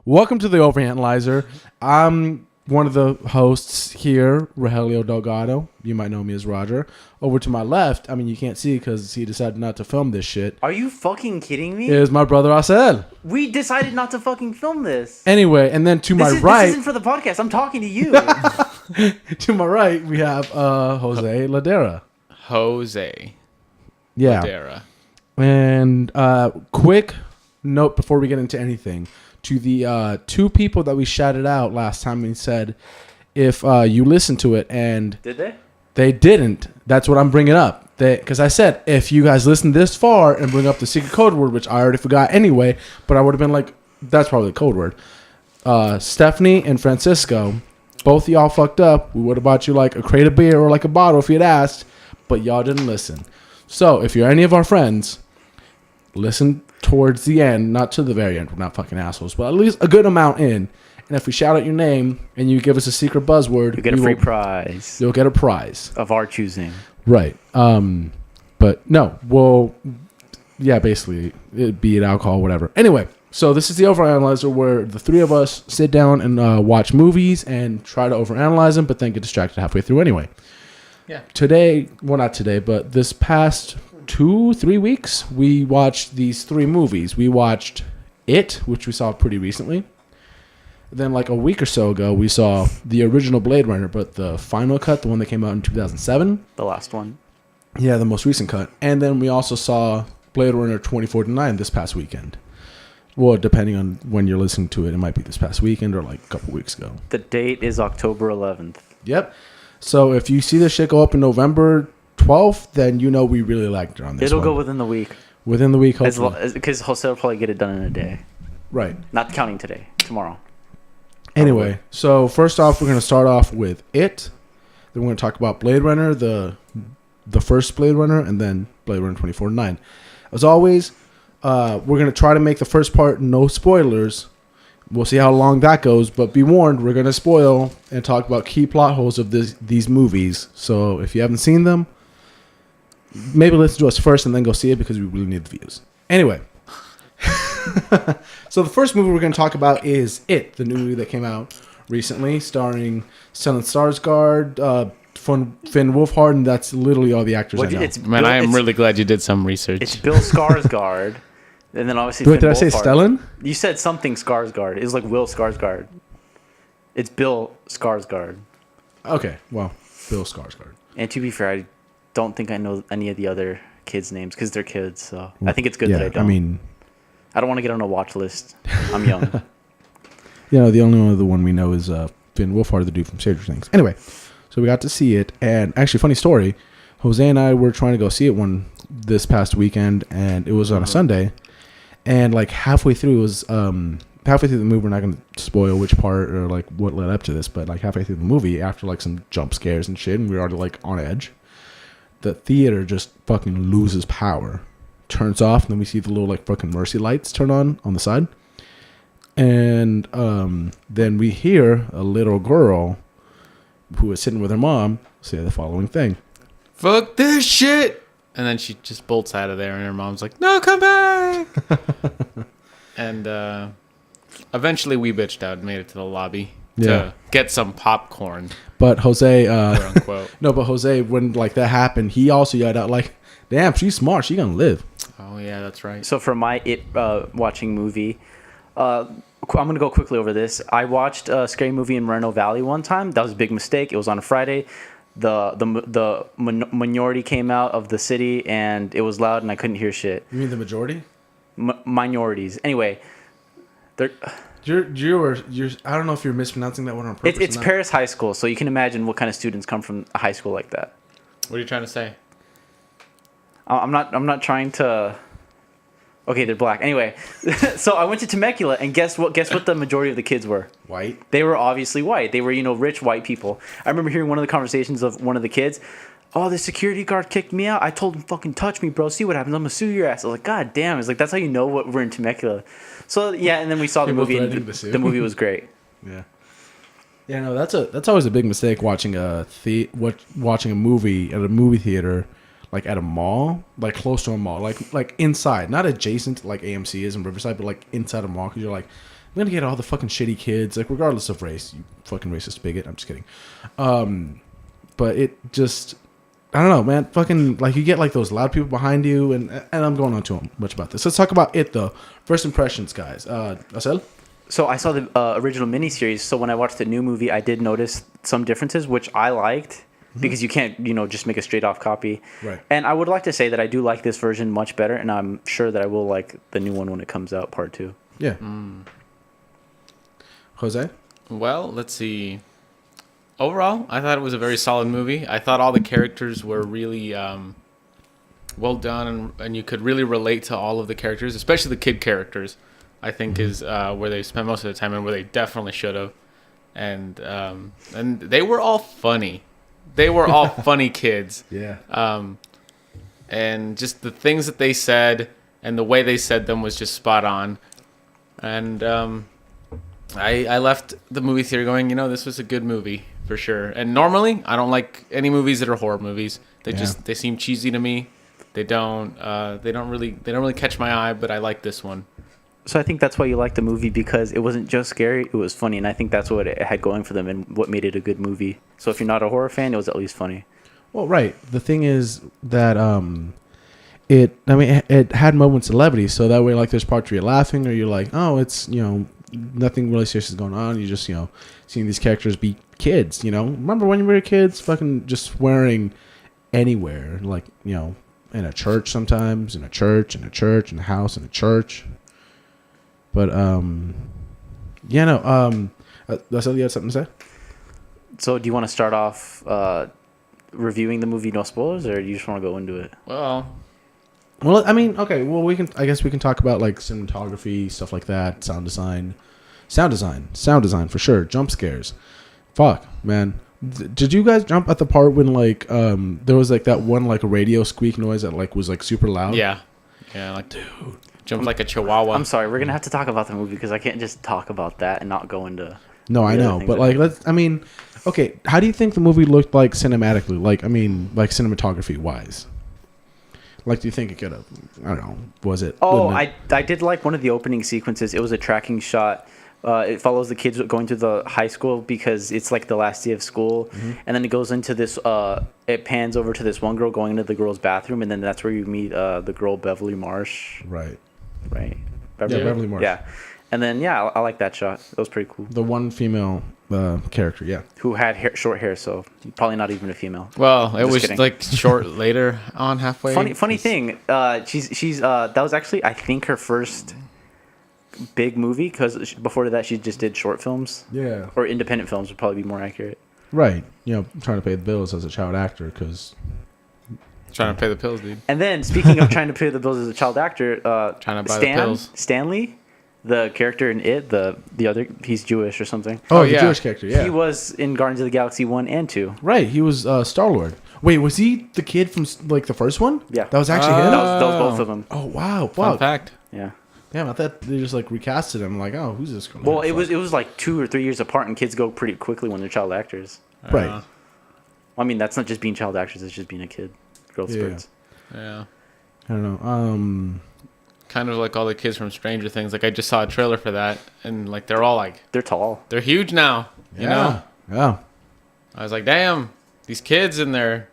Welcome to the Overanalyzer. I'm one of the hosts here, Rogelio Delgado. You might know me as Roger. Over to my left, I mean, you can't see because he decided not to film this shit, Are you fucking kidding me? is my brother Asel. We decided not to fucking film this. Anyway, and then to my This right, isn't for the podcast. I'm talking to you. to my right, we have Jose Ladera. Jose Yeah. Ladera. And quick note before we get into anything. To the two people that we shouted out last time, we said, if you listen to it and Did they? they didn't, that's what I'm bringing up. Because I said, if you guys listen this far and bring up the secret code word, which I already forgot anyway, but I would have been like, that's probably the code word. Stephanie and Francisco, both of y'all fucked up. We would have bought you like a crate of beer or like a bottle if you had asked, but y'all didn't listen. So if you're any of our friends, listen towards the end, not to the very end. We're not fucking assholes, but at least a good amount in. And if we shout out your name and you give us a secret buzzword, You get a free prize you'll get a prize. of our choosing. Right. But no, well, yeah, basically, be it alcohol, whatever. Anyway, so this is the Overanalyzer where the three of us sit down and watch movies and try to overanalyze them, but then get distracted halfway through anyway. Yeah. Today, well, not today, but this past 2-3 weeks, we watched these three movies. We watched It, which we saw pretty recently. Then, like a week or so ago, we saw the original Blade Runner, but the final cut, the one that came out in 2007. The last one. Yeah, the most recent cut. And then we also saw Blade Runner 2049 this past weekend. Well, depending on when you're listening to it, it might be this past weekend or like a couple weeks ago. The date is October 11th. Yep. So if you see this shit go up in November 12th, then you know we really liked it on this It'll one. go within the week. Within the week, hopefully. Because Jose will probably get it done in a day. Right. Not counting today. Tomorrow. Anyway, so first off, we're going to start off with It. Then we're going to talk about Blade Runner, the first Blade Runner, and then Blade Runner 2049. As always, we're going to try to make the first part no spoilers. We'll see how long that goes, but be warned, we're going to spoil and talk about key plot holes of these movies. So if you haven't seen them, maybe listen to us first and then go see it because we really need the views. Anyway. So the first movie we're going to talk about is It, the new movie that came out recently, starring Stellan Skarsgård, Finn Wolfhard, and that's literally all the actors I know. Man, I am really glad you did some research. It's Bill Skarsgård. And then obviously Wait, Finn did I say Wolfhard. Stellan? You said something Skarsgård. It's like Will Skarsgård. It's Bill Skarsgård. Okay, well, Bill Skarsgård. And to be fair, I don't think I know any of the other kids' names because they're kids. So I think it's good that I don't. I mean, I don't want to get on a watch list. I'm young. the only other one we know is Finn Wolfhard, the dude from Stranger Things. Anyway, so we got to see it, and actually, funny story, Jose and I were trying to go see it this past weekend, and it was on a Sunday, and like halfway through the movie, we're not going to spoil which part or like what led up to this, but like halfway through the movie, after like some jump scares and shit, and we were already like on edge, the theater just fucking loses power. Turns off, and then we see the little like fucking mercy lights turn on the side, and then we hear a little girl who is sitting with her mom say the following thing: "Fuck this shit!" And then she just bolts out of there, and her mom's like, "No, come back!" And eventually, we bitched out and made it to the lobby to get some popcorn. But Jose, quote unquote. no, but Jose, when like that happened, he also yelled out like, "Damn, she's smart. She gonna live." Oh yeah, that's right. So for my watching movie, I'm gonna go quickly over this. I watched a scary movie in Moreno Valley one time. That was a big mistake. It was on a Friday. The minority came out of the city and it was loud and I couldn't hear shit. You mean the majority? Minorities. Anyway, they're. You're I don't know if you're mispronouncing that one on purpose. It's Paris High School, so you can imagine what kind of students come from a high school like that. What are you trying to say? I'm not trying to. Okay, they're black. Anyway, so I went to Temecula, and guess what the majority of the kids were? White. They were obviously white. They were, rich white people. I remember hearing one of the conversations of one of the kids. Oh, the security guard kicked me out. I told him, fucking touch me, bro. See what happens. I'm gonna sue your ass. I was like, God damn. It's like, that's how you know what we're in Temecula. So yeah, and then we saw the movie, and the movie was great. Yeah. Yeah, no, that's always a big mistake watching a movie at a movie theater, like at a mall, like close to a mall, like inside, not adjacent to like AMC is in Riverside, but like inside a mall, because you're like, gonna get all the fucking shitty kids, like regardless of race. You fucking racist bigot. I'm just kidding. But it just, I don't know, man. Fucking like you get like those loud people behind you, and I'm going on too much about this. Let's talk about it though. First impressions, guys. Asel? So I saw the original miniseries. So when I watched the new movie, I did notice some differences, which I liked because you can't, just make a straight off copy. Right. And I would like to say that I do like this version much better, and I'm sure that I will like the new one when it comes out, part 2. Yeah. Jose? Well, let's see. Overall, I thought it was a very solid movie. I thought all the characters were really well done, and you could really relate to all of the characters, especially the kid characters. I think is where they spent most of the time and where they definitely should have. And they were all funny. They were all funny kids. Yeah. And just the things that they said and the way they said them was just spot on. And I left the movie theater going, this was a good movie for sure. And normally I don't like any movies that are horror movies. They seem cheesy to me. They don't really catch my eye, but I like this one. So I think that's why you like the movie, because it wasn't just scary, it was funny, and I think that's what it had going for them and what made it a good movie. So if you're not a horror fan, it was at least funny. Well, right. The thing is that it had moments of levity, so that way, like, there's parts where you're laughing or you're like, oh, it's, nothing really serious is going on. You just, seeing these characters be kids, Remember when you were kids, fucking just swearing anywhere, like, in a church sometimes, in a church, in a house, in a church. But, that's all you had something to say? So do you want to start off reviewing the movie, no spoilers, or you just want to go into it? Well, I mean, okay. Well, I guess we can talk about like cinematography, stuff like that, sound design for sure. Jump scares, fuck, man. Did you guys jump at the part when like there was like that one like radio squeak noise that like was like super loud? Yeah, like dude, jumped like a chihuahua. I'm sorry, we're gonna have to talk about the movie because I can't just talk about that and not go into. No, I know, but like okay. How do you think the movie looked like cinematically? Like cinematography wise. Like, do you think it could have? I don't know. Was it? Oh, I did like one of the opening sequences. It was a tracking shot. It follows the kids going to the high school because it's like the last day of school, and then it goes into this. It pans over to this one girl going into the girl's bathroom, and then that's where you meet the girl Beverly Marsh. Right. Beverly Marsh. Yeah, and then I like that shot. It was pretty cool. The one female character, yeah, who had short hair, so probably not even a female. Well, it was kidding. Like short later on halfway. Funny thing. She's that was actually I think her first big movie, because before that she just did short films. Yeah. Or independent films would probably be more accurate. Right. Trying to pay the bills as a child actor because. Trying to pay the pills, dude. And then speaking of trying to pay the bills as a child actor, trying to buy the pills. Stanley, the character in It, the other, he's Jewish or something. Oh, the Jewish character, yeah. He was in Guardians of the Galaxy 1 and 2. Right, he was Star-Lord. Wait, was he the kid from like the first one? Yeah. That was actually him? That was both of them. Oh, wow. Fun fact. Yeah. Damn, I thought they just like recasted him. Like, oh, who's this girl? Well, it was like 2 or 3 years apart, and kids go pretty quickly when they're child actors. Right. Well, I mean, that's not just being child actors; it's just being a kid. Growth spurts. Yeah. I don't know. Kind of like all the kids from Stranger Things. Like I just saw a trailer for that, and like they're all like they're tall. They're huge now. You know. Yeah. I was like, damn, these kids and their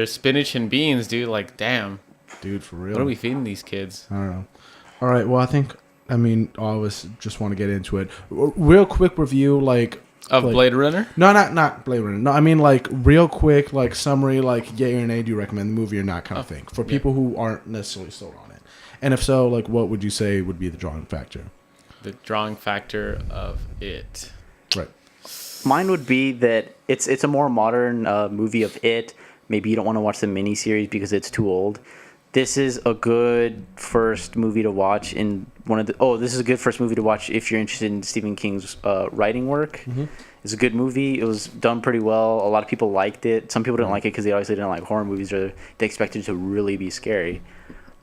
spinach and beans, dude. Like, damn, dude, for real. What are we feeding these kids? I don't know. All right. Well, I mean, all of us just want to get into it. Real quick review, of Blade Runner? No, not Blade Runner. No, I mean real quick, summary, yay or nay. Do you recommend the movie or not? Kind of thing for people who aren't necessarily sold on it. And if so, what would you say would be the drawing factor? The drawing factor of it. Right. Mine would be that it's a more modern movie of It. Maybe you don't want to watch the miniseries because it's too old. This is a good first movie to watch this is a good first movie to watch if you're interested in Stephen King's writing work. Mm-hmm. It's a good movie. It was done pretty well. A lot of people liked it. Some people didn't like it because they obviously didn't like horror movies, or they expected it to really be scary.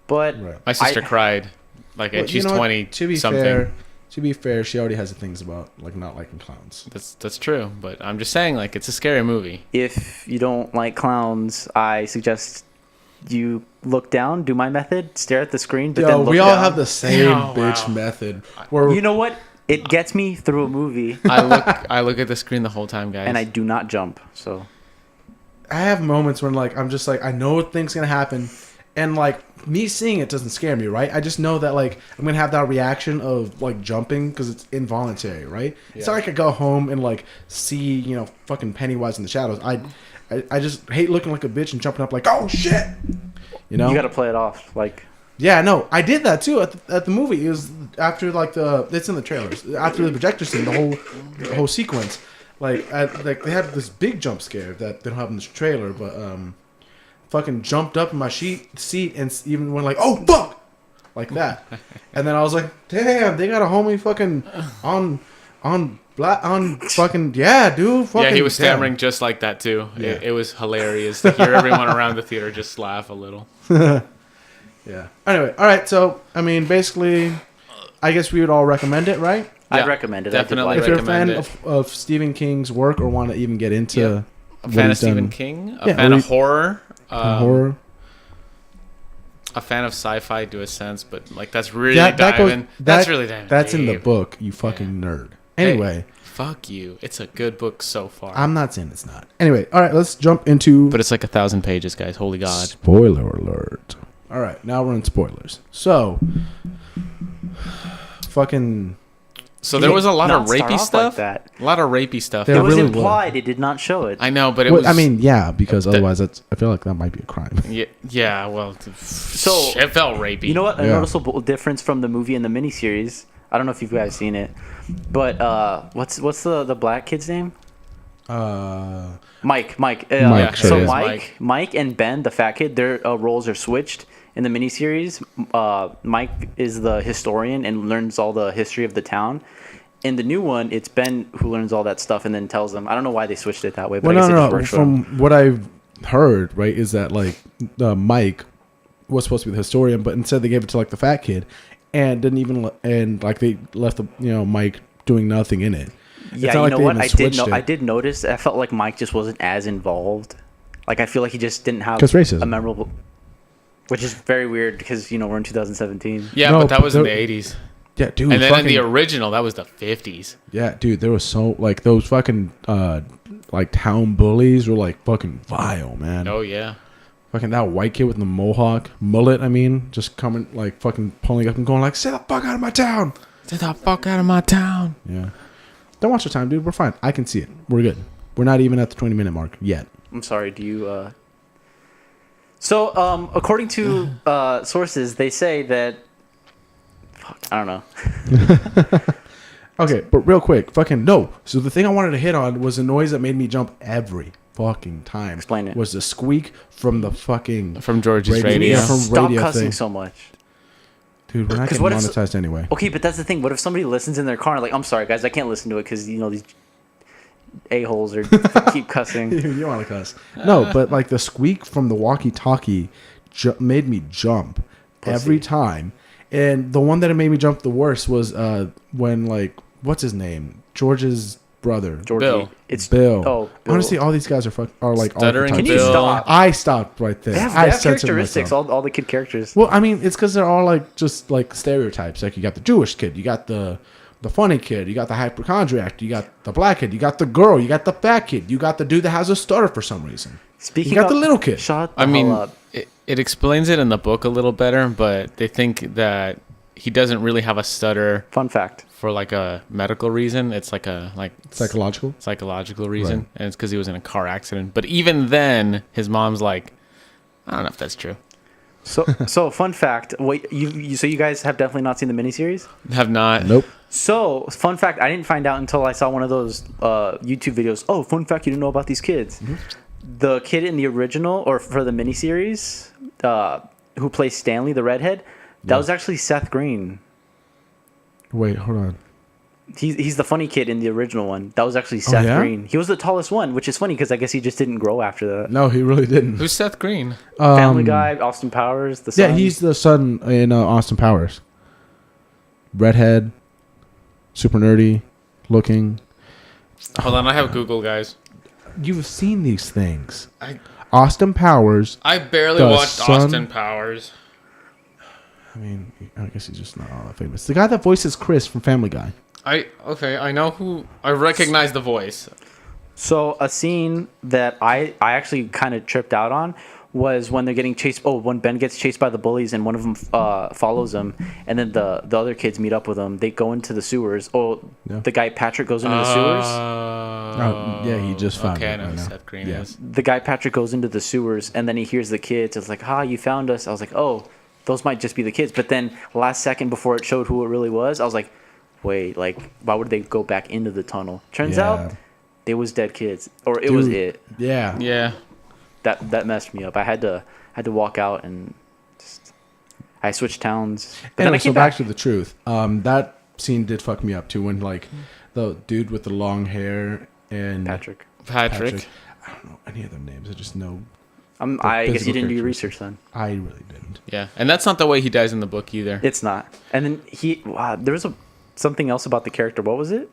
But my sister cried. And she's 20 something. To be fair, she already has the things about not liking clowns. That's true, but I'm just saying it's a scary movie. If you don't like clowns, I suggest you look down, do my method, stare at the screen, but then Yo, look we all down. have the same Oh, bitch wow. method. Where You know what? It gets me through a movie, I look at the screen the whole time, guys. and I do not jump. So I have moments when like I'm just like I know things gonna happen, and like me seeing it doesn't scare me, right? I just know that like I'm gonna have that reaction of like jumping because it's involuntary, right? It's not like I go home and like see fucking Pennywise in the shadows. I just hate looking like a bitch and jumping up like oh shit, you got to play it off. Like Yeah, no, I did that too at the movie. It was after like it's in the trailers after the projector scene, the whole sequence. Like they had this big jump scare that they don't have in this trailer, but fucking jumped up in my seat and even went like, oh fuck, like that. And then I was like, damn, they got a homie fucking on fucking yeah, dude. Fucking, yeah, he was damn. stammering just like that too. Yeah. It was hilarious to hear everyone around the theater just laugh a little. Yeah. Anyway, all right. So I mean, basically, I guess we would all recommend it, right? I'd Yeah, recommend it. definitely I did If like you're a fan recommend of Stephen King's work or want to even get into Yep. A what fan of he's done Stephen King, a Yeah, fan or of horror, in horror. a fan of sci-fi to a sense, but like that's really That diving. goes. That's really diving. That's in the deep. book. You fucking nerd. Hey, Anyway, fuck you. It's a good book so far. I'm not saying it's not. Anyway, all right. Let's jump into but it's like 1,000 pages, guys. Holy God. spoiler alert. All right, now we're in spoilers. So, fucking. So there was a lot of Not start rapey off stuff. like that. A lot of rapey stuff. There It was really implied. It did not show it. I know, but it Well, was. I mean, yeah, because the- otherwise, I feel like that might be a crime. yeah. Well, So, it felt rapey. You know what? A Yeah. noticeable difference from the movie and the miniseries. I don't know if you guys seen it, but what's the black kid's name? Mike. Mike, sure So it is. Mike and Ben, the fat kid, their roles are switched in the miniseries. Mike is the historian and learns all the history of the town. In the new one, it's Ben who learns all that stuff and then tells them. I don't know why they switched it that way, but Well, I guess it just no. works for them. From what I've heard, right, is that like Mike was supposed to be the historian, but instead they gave it to like the fat kid, and didn't even and like they left the Mike doing nothing in it. It's Yeah, not you like know they what? even I switched it. I did notice. I felt like Mike just wasn't as involved. Like I feel like he just didn't have 'Cause racism. a memorable, which is very weird because we're in 2017. Yeah, No, but that was in the there- 80s. Yeah, dude. And then fucking, in the original, that was the 50s. yeah, dude, there was so like those fucking like town bullies were like fucking vile, man. Oh, yeah. Fucking that white kid with the mohawk mullet. I mean, just coming like fucking pulling up and going like, "Stay the fuck out of my town." Get the fuck out of my town. Yeah. Don't watch the time, dude. We're fine. I can see it. We're good. We're not even at the 20-minute mark yet. I'm sorry. Do you? So, according to sources, they say that. Fuck, I don't know. Okay, but real quick, fucking no. So the thing I wanted to hit on was a noise that made me jump every fucking time. Explain it. Was the squeak from the fucking From George's Radio. radio. Yeah, from Stop radio cussing thing. so much. Dude, we're not 'Cause getting what if- monetized anyway. Okay, but that's the thing. What if somebody listens in their car and like, I'm sorry, guys, I can't listen to it because these a-holes are keep cussing. You want to cuss? No, but like the squeak from the walkie-talkie made me jump every time. And the one that made me jump the worst was when like what's his name? George's brother. Georgie. Bill. It's Bill. Oh, Bill. Honestly, all these guys are like Stuttering archetypes. Can you Bill. stop? I stopped right there. They have, I they have censored characteristics. myself. All the kid characters. Well, I mean, it's because they're all like just like stereotypes. Like you got the Jewish kid, you got the funny kid, you got the hypochondriac, you got the black kid, you got the girl, you got the fat kid, you got the dude that has a stutter for some reason. Speaking You got of the little kid. Shut the I mean, hell up. it explains it in the book a little better, but they think that he doesn't really have a stutter Fun fact. for like a medical reason. It's like a Psychological. psychological reason, Right. and it's because he was in a car accident. But even then, his mom's like, I don't know if that's true. So fun fact. Wait, so you guys have definitely not seen the miniseries? Have not. Nope. So fun fact. I didn't find out until I saw one of those YouTube videos. Oh, fun fact. You didn't know about these kids. Mm-hmm. The kid in the original or for the miniseries, who plays Stanley, the redhead, that was actually Seth Green. Wait, hold on. He's the funny kid in the original one. That was actually Seth yeah? Green. He was the tallest one, which is funny because I guess he just didn't grow after that. No, he really didn't. Who's Seth Green? Family Guy, Austin Powers, the son. Yeah, he's the son in Austin Powers. Redhead, super nerdy looking. Hold on, I have Google, guys. You've seen these things. Austin Powers. I barely The watched son- Austin Powers. I mean, I guess he's just not all that famous. The guy that voices Chris from Family Guy. I know who. I recognize the voice. So a scene that I actually kind of tripped out on was when they're getting chased. Oh, when Ben gets chased by the bullies and one of them follows him, and then the other kids meet up with him. They go into the sewers. Oh, Yeah. the guy Patrick goes into the sewers. Oh, yeah, he just found Okay, it I know right who now. Seth Green Yeah. is. The guy Patrick goes into the sewers, and then he hears the kids. It's like, "Ha, you found us." I was like, "Oh, those might just be the kids." But then last second before it showed who it really was, I was like, "Wait, like, why would they go back into the tunnel?" Turns Yeah. out it was dead kids, or it was Dude. it. Yeah. Yeah. That messed me up. I had to walk out and just I switched towns. But Anyway, then I so came back back. to the truth. That scene did fuck me up too when like the dude with the long hair and Patrick. Patrick. I don't know any of their names. I just know I guess you physical didn't do your characters. research then. I really didn't. Yeah, and that's not the way he dies in the book either. It's not. And then there was something else about the character. What was it?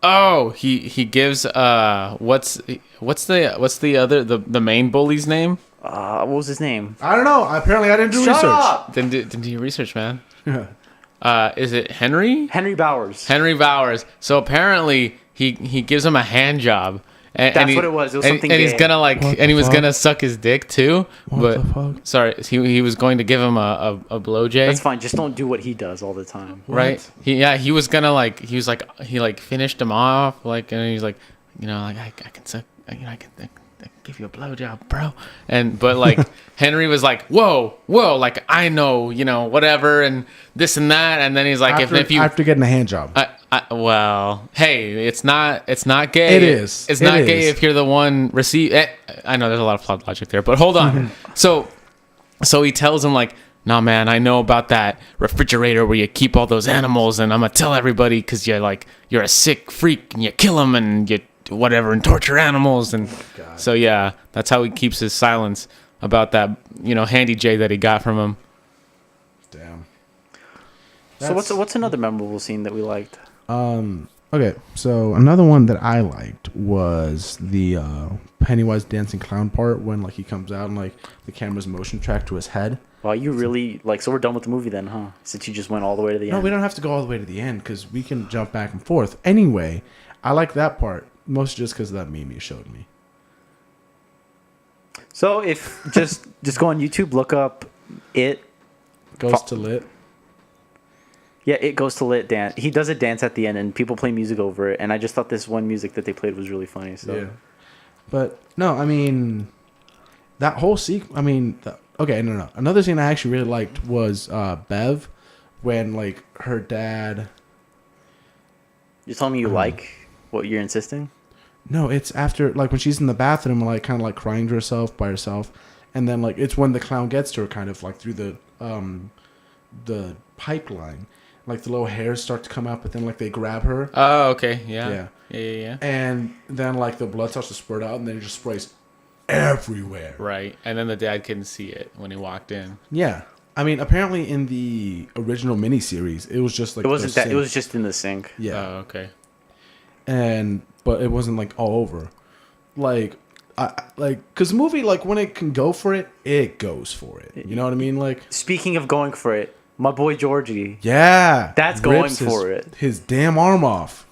Oh, he gives what's the other the main bully's name? What was his name? I don't know. Apparently, I didn't do Shut research. up! Didn't do your research, man. Is it Henry? Henry Bowers. Henry Bowers. So apparently he gives him a hand job. And, That's what it was. It was something and he's gay. gonna like, What and he the was fuck? gonna suck his dick too. What but the fuck? sorry, he was going to give him a blowjay. That's fine. Just don't do what he does all the time. Right? He was gonna like, he finished him off like, and he's like, like I can suck, I can give you a blowjob, bro. But like Henry was like, whoa, like I know, whatever, and this and that, and then he's like, After getting a hand job. well, hey, it's not gay. It is. It's It not gay is. if you're the one receive. I know there's a lot of flawed logic there, but hold on. So he tells him like, "Nah, man, I know about that refrigerator where you keep all those animals, and I'm gonna tell everybody because you're a sick freak and you kill them and you whatever and torture animals and so yeah, that's how he keeps his silence about that handy J that he got from him." Damn. So what's another memorable scene that we liked? Okay, so another one that I liked was the Pennywise dancing clown part when like he comes out and like the camera's motion tracked to his head. Wow, you really so we're done with the movie then, huh? Since you just went all the way to the No, end. we don't have to go all the way to the end because we can jump back and forth. Anyway, I like that part most just because of that meme you showed me. So if just go on YouTube, look up it. Goes to lit. Yeah, it goes to lit dance. He does a dance at the end, and people play music over it. And I just thought this one music that they played was really funny. So Yeah, but no, I mean that whole sequence. I mean, okay, no. Another scene I actually really liked was Bev when like her dad. you're telling me you like what you're insisting? No, it's after like when she's in the bathroom, like kind of like crying to herself by herself, and then like it's when the clown gets to her, kind of like through the pipeline, like the little hairs start to come out, but then like they grab her. Oh, okay, yeah, And then like the blood starts to spurt out, and then it just sprays everywhere. right. And then the dad couldn't see it when he walked in. Yeah, I mean apparently in the original miniseries, it was just like It wasn't the that. It sink. was just in the sink. Yeah. Oh, okay. But it wasn't like all over, like because the movie, like when it can go for it, it goes for it. You know what I mean? Like Speaking of going for it, my boy Georgie. yeah, That's going rips for it. His damn arm off.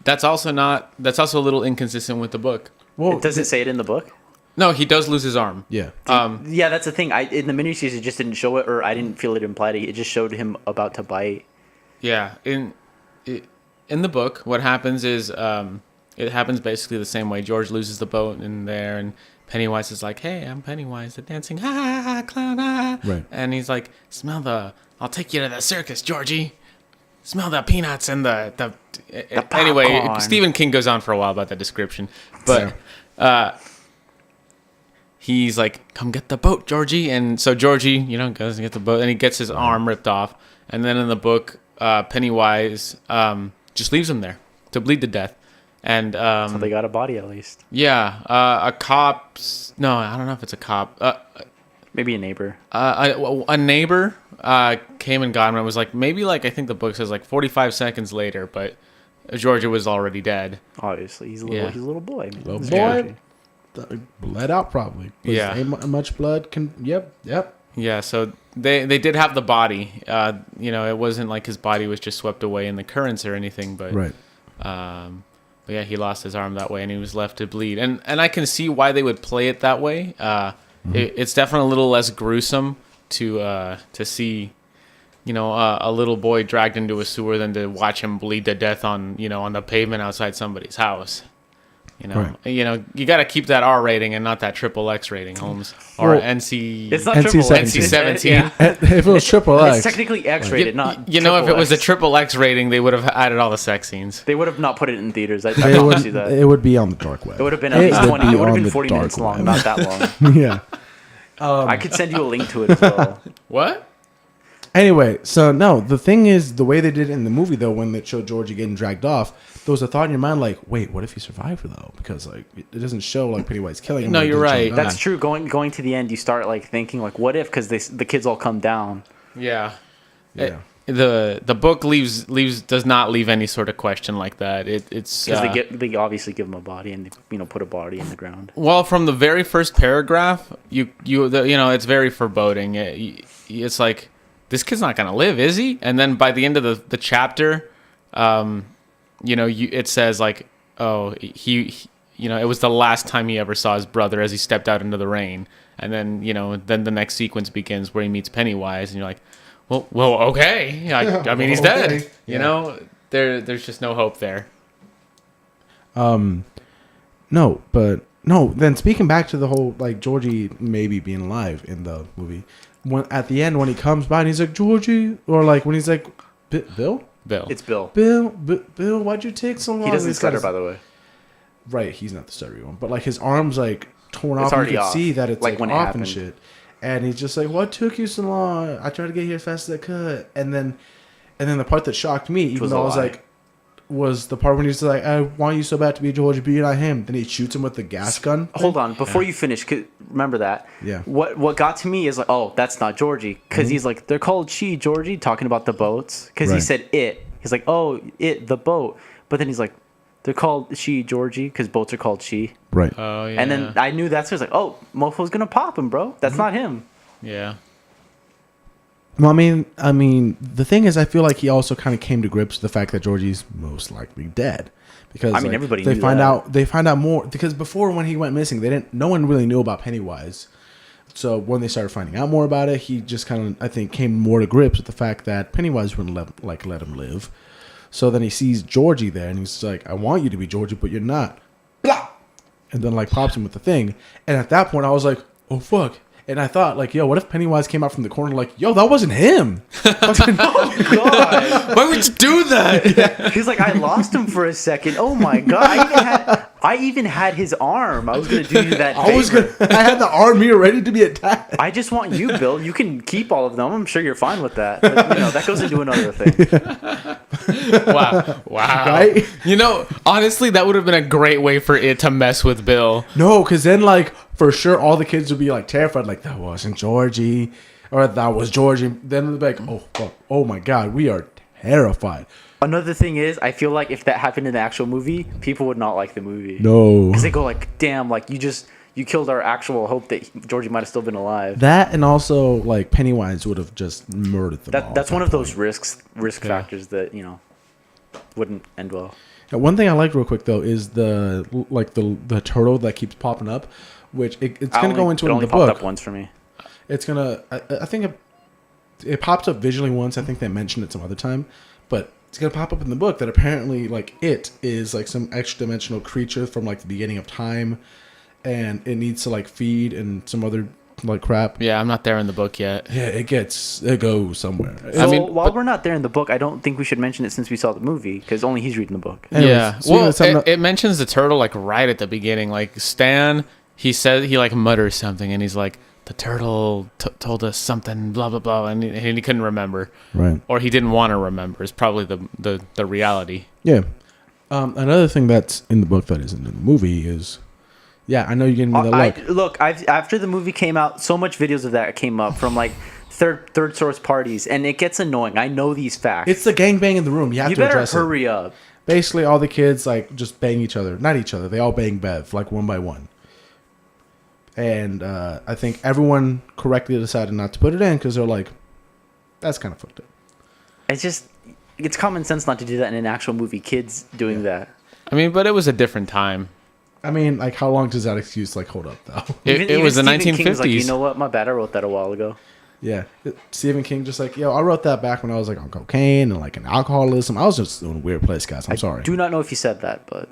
That's also a little inconsistent with the book. Well, Does it say it in the book? No, he does lose his arm. yeah. Yeah, that's the thing. In the miniseries, it just didn't show it, or I didn't feel it implied. It just showed him about to bite. Yeah, in the book, what happens is it happens basically the same way. George loses the boat in there, and Pennywise is like, "Hey, I'm Pennywise, the dancing clown." Right. And he's like, I'll take you to the circus, Georgie. Smell the peanuts and the anyway, popcorn." Stephen King goes on for a while about that description. But he's like, "Come get the boat, Georgie." And so Georgie, goes and gets the boat, and he gets his arm ripped off. And then in the book, Pennywise just leaves him there to bleed to death. And So they got a body at least. yeah, a cop's no, I don't know if it's a cop. Maybe a neighbor. A neighbor came and got him. It was like maybe like I think the book says like 45 seconds later, but Georgia was already dead. Obviously, he's a Yeah. little boy. Man. Little This is boy. Georgie. bled out probably. Yeah. Ain't much blood can. Yep. Yeah, so they did have the body. It wasn't like his body was just swept away in the currents or anything, but Right. But yeah, he lost his arm that way, and he was left to bleed. And I can see why they would play it that way. It's definitely a little less gruesome to see, a little boy dragged into a sewer than to watch him bleed to death on the pavement outside somebody's house. Right. You got to keep that R rating and not that triple X rating, Holmes, or Well, NC. It's not NC triple X. NC 17. Yeah. If it was triple X, It's technically X rated, not. If it was a X. triple X rating, they would have added all the sex scenes. They would have not put it in theaters. I it promise you would, that. it would be on the dark web. It would have been at least would 20. be It would have on been the 40 minutes dark long, web. not that long. Yeah. I could send you a link to it as well. What? Anyway, so no, the thing is, the way they did it in the movie, though, when they showed Georgie getting dragged off, there was a thought in your mind, like, wait, what if he survived, though? Because, like, it doesn't show, like, Pennywise killing him. No, when he you're doesn't right. die. That's true. Going to the end, you start like thinking like, what if? Because the kids all come down. Yeah. Yeah. The book does not leave any sort of question like that. It's Because they obviously give him a body and they, put a body in the ground. well, from the very first paragraph, it's very foreboding. It's like, this kid's not gonna live, is he? And then by the end of the chapter, it says like, oh, he it was the last time he ever saw his brother as he stepped out into the rain. And then then the next sequence begins where he meets Pennywise, and you're like, well, okay. I mean, he's dead. Okay. You there's just no hope there. No, then speaking back to the whole, like, Georgie maybe being alive in the movie, at the end when he comes by and he's like, Georgie, or like when he's like, Bill? It's Bill. Bill, why'd you take so long? He doesn't He's got stutter, his- by the way. Right, he's not the stuttery one, but like his arm's like torn It's off, and already you can off, see that it's like like when it off and happened. shit. And he's just like, "What took you so long? I tried to get here as fast as I could." And then the part that shocked me, even was though a I was lie. like, was the part when he's like, "I want you so bad to be Georgie, but you're not him." Then he shoots him with the gas gun. Hold on, before you finish, remember that. Yeah. What got to me is like, oh, that's not Georgie, because he's like, they're called she Georgie, talking about the boats, because he Right. said it. He's like, oh, it, the boat, but then he's like, they're called she Georgie, because boats are called she. Right. Oh yeah. And then I knew that's was like, oh, Mofo's gonna pop him, bro. That's not him. yeah. Well, I mean, the thing is, I feel like he also kind of came to grips with the fact that Georgie's most likely dead. Because I mean, like, everybody they knew find that. out they find out more because before when he went missing, no one really knew about Pennywise. So when they started finding out more about it, he just kind of, I think, came more to grips with the fact that Pennywise wouldn't let him live. So then he sees Georgie there, and he's like, "I want you to be Georgie, but you're not." Blah! And then like pops him with the thing. And at that point, I was like, "Oh fuck." And I thought, like, yo, what if Pennywise came out from the corner like, yo, that wasn't him? Oh god. Why would you do that? He's like, I lost him for a second. Oh my god. I even had his arm. I was gonna do you that favor. I had the arm here ready to be attacked. I just want you, Bill. You can keep all of them. I'm sure you're fine with that. But, that goes into another thing. Wow. Right? Honestly, that would have been a great way for it to mess with Bill. No, because then, like, for sure, all the kids would be, like, terrified. Like, that wasn't Georgie. Or that was Georgie. Then they'd be like, oh, fuck. Oh, my God. We are terrified. Another thing is, I feel like if that happened in the actual movie, people would not like the movie. No. Because they go like, damn, like, you killed our actual hope that Georgie might have still been alive. That and also, like, Pennywise would have just murdered them all. That's at one that of those point. risk factors that, wouldn't end well. One thing I like real quick, though, is the turtle that keeps popping up, which it's going to go into it in only the popped book. up once for me. It's gonna. I think it pops up visually once. I think they mentioned it some other time, but it's gonna pop up in the book that apparently, like, it is like some extra dimensional creature from like the beginning of time, and it needs to like feed and some other like crap. Yeah, I'm not there in the book yet. Yeah, it goes somewhere. So while we're not there in the book, I don't think we should mention it since we saw the movie, because only he's reading the book. Anyways, Yeah. speaking Well, of something it mentions the turtle like right at the beginning. Like Stan, he like mutters something, and he's like, the turtle told us something, blah blah blah, and he couldn't remember, right? or he didn't want to remember. Is probably the reality. Yeah. Another thing that's in the book that isn't in the movie is, yeah, I know you're giving me the look. After the movie came out, so much videos of that came up from like third source parties, and it gets annoying. I know these facts. It's the gangbang in the room. You have You to better address it. hurry up. Basically, all the kids like just bang each other. Not each other. They all bang Bev like one by one. And I think everyone correctly decided not to put it in because they're like, that's kind of fucked up. It's common sense not to do that in an actual movie. Kids doing that. I mean, but it was a different time. I mean, like, how long does that excuse, like, hold up, though? It was the Stephen 1950s. King's like, you know what? My bad. I wrote that a while ago. Yeah. Stephen King just like, yo, I wrote that back when I was, like, on cocaine and, like, an alcoholism. I was just in a weird place, guys. I'm sorry. Do not know if he said that, but...